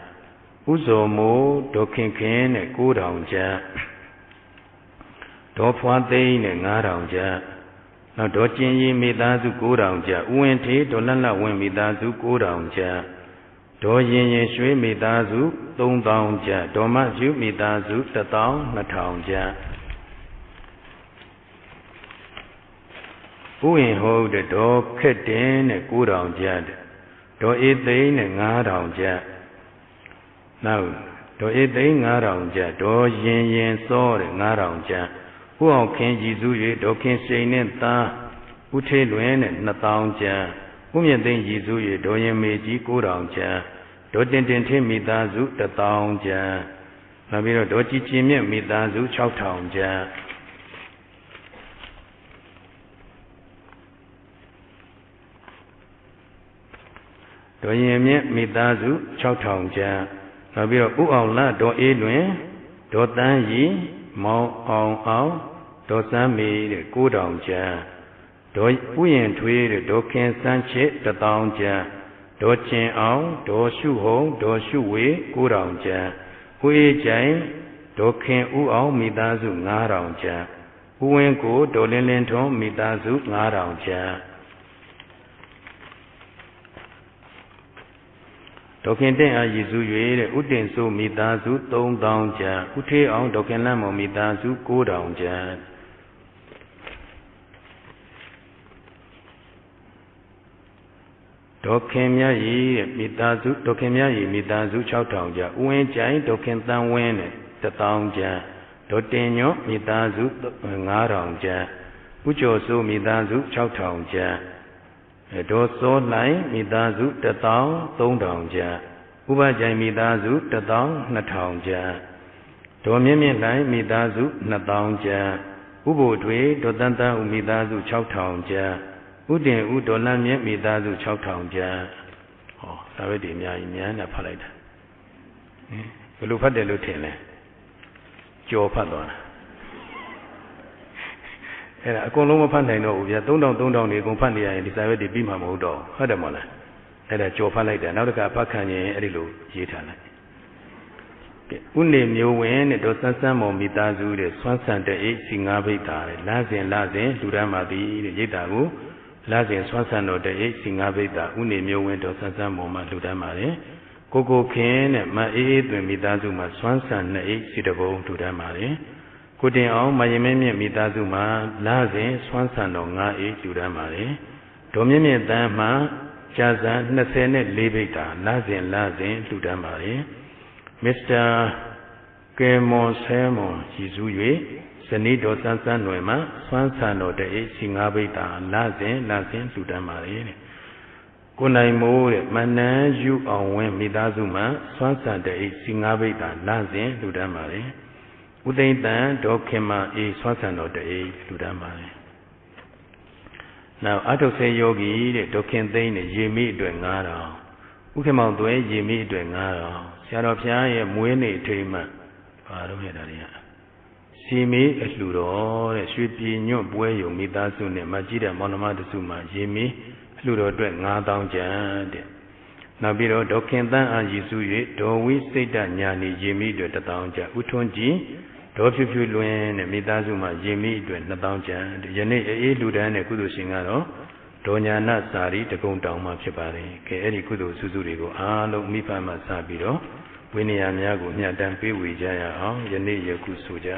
út giờ mô đó khen để cô đầu cha, đó phá tây để ngã đầu cha. Đó chính yi mi ta su cố đào cha, uên thế đó là uên mi ta su cố đào cha, đó yin suy mi ta su tông đào cha, đó mà su mi ta su ta tao na thảo cha, uên hồ để đó khét đến để cố đào cha, đó ít đấy để ngã đào cha, nào đó ít đấy ngã đào cha, đó yin so để ngã đào cha. Cô học khen gì dù vậy, đó khen xây nên ta, cô thế luyện nên nát tao cha, cô nhận tên gì dù vậy, đó yên mê chỉ cố đào cha, đó tên thế mi ta dù ta tao cha, là bây giờ đó chỉ miệng mi ta dù chao thảo cha. Đó yên miệng mi ta dù chao thảo cha, là bây giờ ú ảo là đó ế luyện, đó tan gì, màu áo đó san mi để cố đào cha, đó uyen thuê để đó khen san chết ta tao cha, đó chen áo đó su hồng đó su quế cố đào cha, quế trái đó khen u áo mi ta zu ngã đào cha, uyen cố đó lên thong mi ta zu ngã đào cha. Đó khen tên a yi zu yue để út tên số mi ta zu tông tao cha, út thế áo đó khen làm mi ta zu cố đào cha. Đó khen nhá yi mi ta zu, đó khen nhá yi mi ta zu chao thảo cha, uyen trái đó khen tăng uyen này ta tao cha, đó tên nhó mi ta zu ngã đào cha, út cho số mi ta zu chao thảo cha. Đó số lại mi ta zu ta tao tông đào cha, u ba chạy mi ta zu ta tao na thảo cha, đó miên lại mi ta zu na tao cha, u bộ thuế đó tan ta u mi ta zu chao thảo cha, u điện u đó là miên mi ta zu chao thảo cha. Sao vậy điểm nhá là phải đấy. Lúc phát để lúc thiền này, cho phát đó. Con lông mà phát này nó bây giờ tông đồng này con phát này thì sao vậy thì bị mà mù đó, hết rồi mà là cho phát lại đấy, nào đó cả phát khăn nhẹ ở đây luôn dễ thà này. Un niệm nhiều quen này đó san mồm mi ta du để xoan san để sinh ngã bấy ta để lá sen đủ ra mà đi để dễ ta u lá sen xoan san đó để sinh ngã bấy ta un niệm nhiều quen đó san mồm mà đủ ra mà đấy. Cô khen này mà tuổi mi ta du mà xoan san này sĩ đồ bông đủ ra mà đấy. Cô tiền ông mà yên miệng mi ta du mà lá sen xoan san đó ngã đủ ra mà đấy. Đó miệng ta mà cha san nát sen này lấy bấy ta lá sen đủ ra mà đấy. Mr. Kemon Semon Jisu Yue, Senido Sansan Noema, Swansano de Singabita, Lazin, Sudamari. Kunai Mo, Mana, you on when Midazuma, Swansan de Singabita, Lazin, Sudamari. Udaitan, Dokema, Swansano de Sudamari. Now, I don't say yogi, the Dokin Dane, Jimmy doing Ara. Ukemon Dway, Jimmy doing Ara. Xa đó phía ye muối này thì mà đâu vậy đó đi ạ. Xí mi ở lù đó để suy pi nhọ muối dùng mi ta su này mà chỉ để món mà được su mà xí mi lù đó tuyệt ngã tao chả để. Nào bây giờ đó khen ta ăn gì su vậy đó quý xây ra nhà này xí mi tuyệt tao chả út thôn chỉ đó phiêu luôn này mi ta su mà xí mi tuyệt tao chả để giờ này lù đó này cứ được sinh ra đó ဒေါ်ညာနာစာရီတကုံတောင်မှဖြစ်ပါတယ်ကဲအဲ့ဒီကုသိုလ်စုစုတွေကိုအားလုံးမိဖမှစပြီးတော့ဝိနည်းများကိုမြတ်တမ်းပေးဝေကြရအောင်ယနေ့ယခုဆိုကြ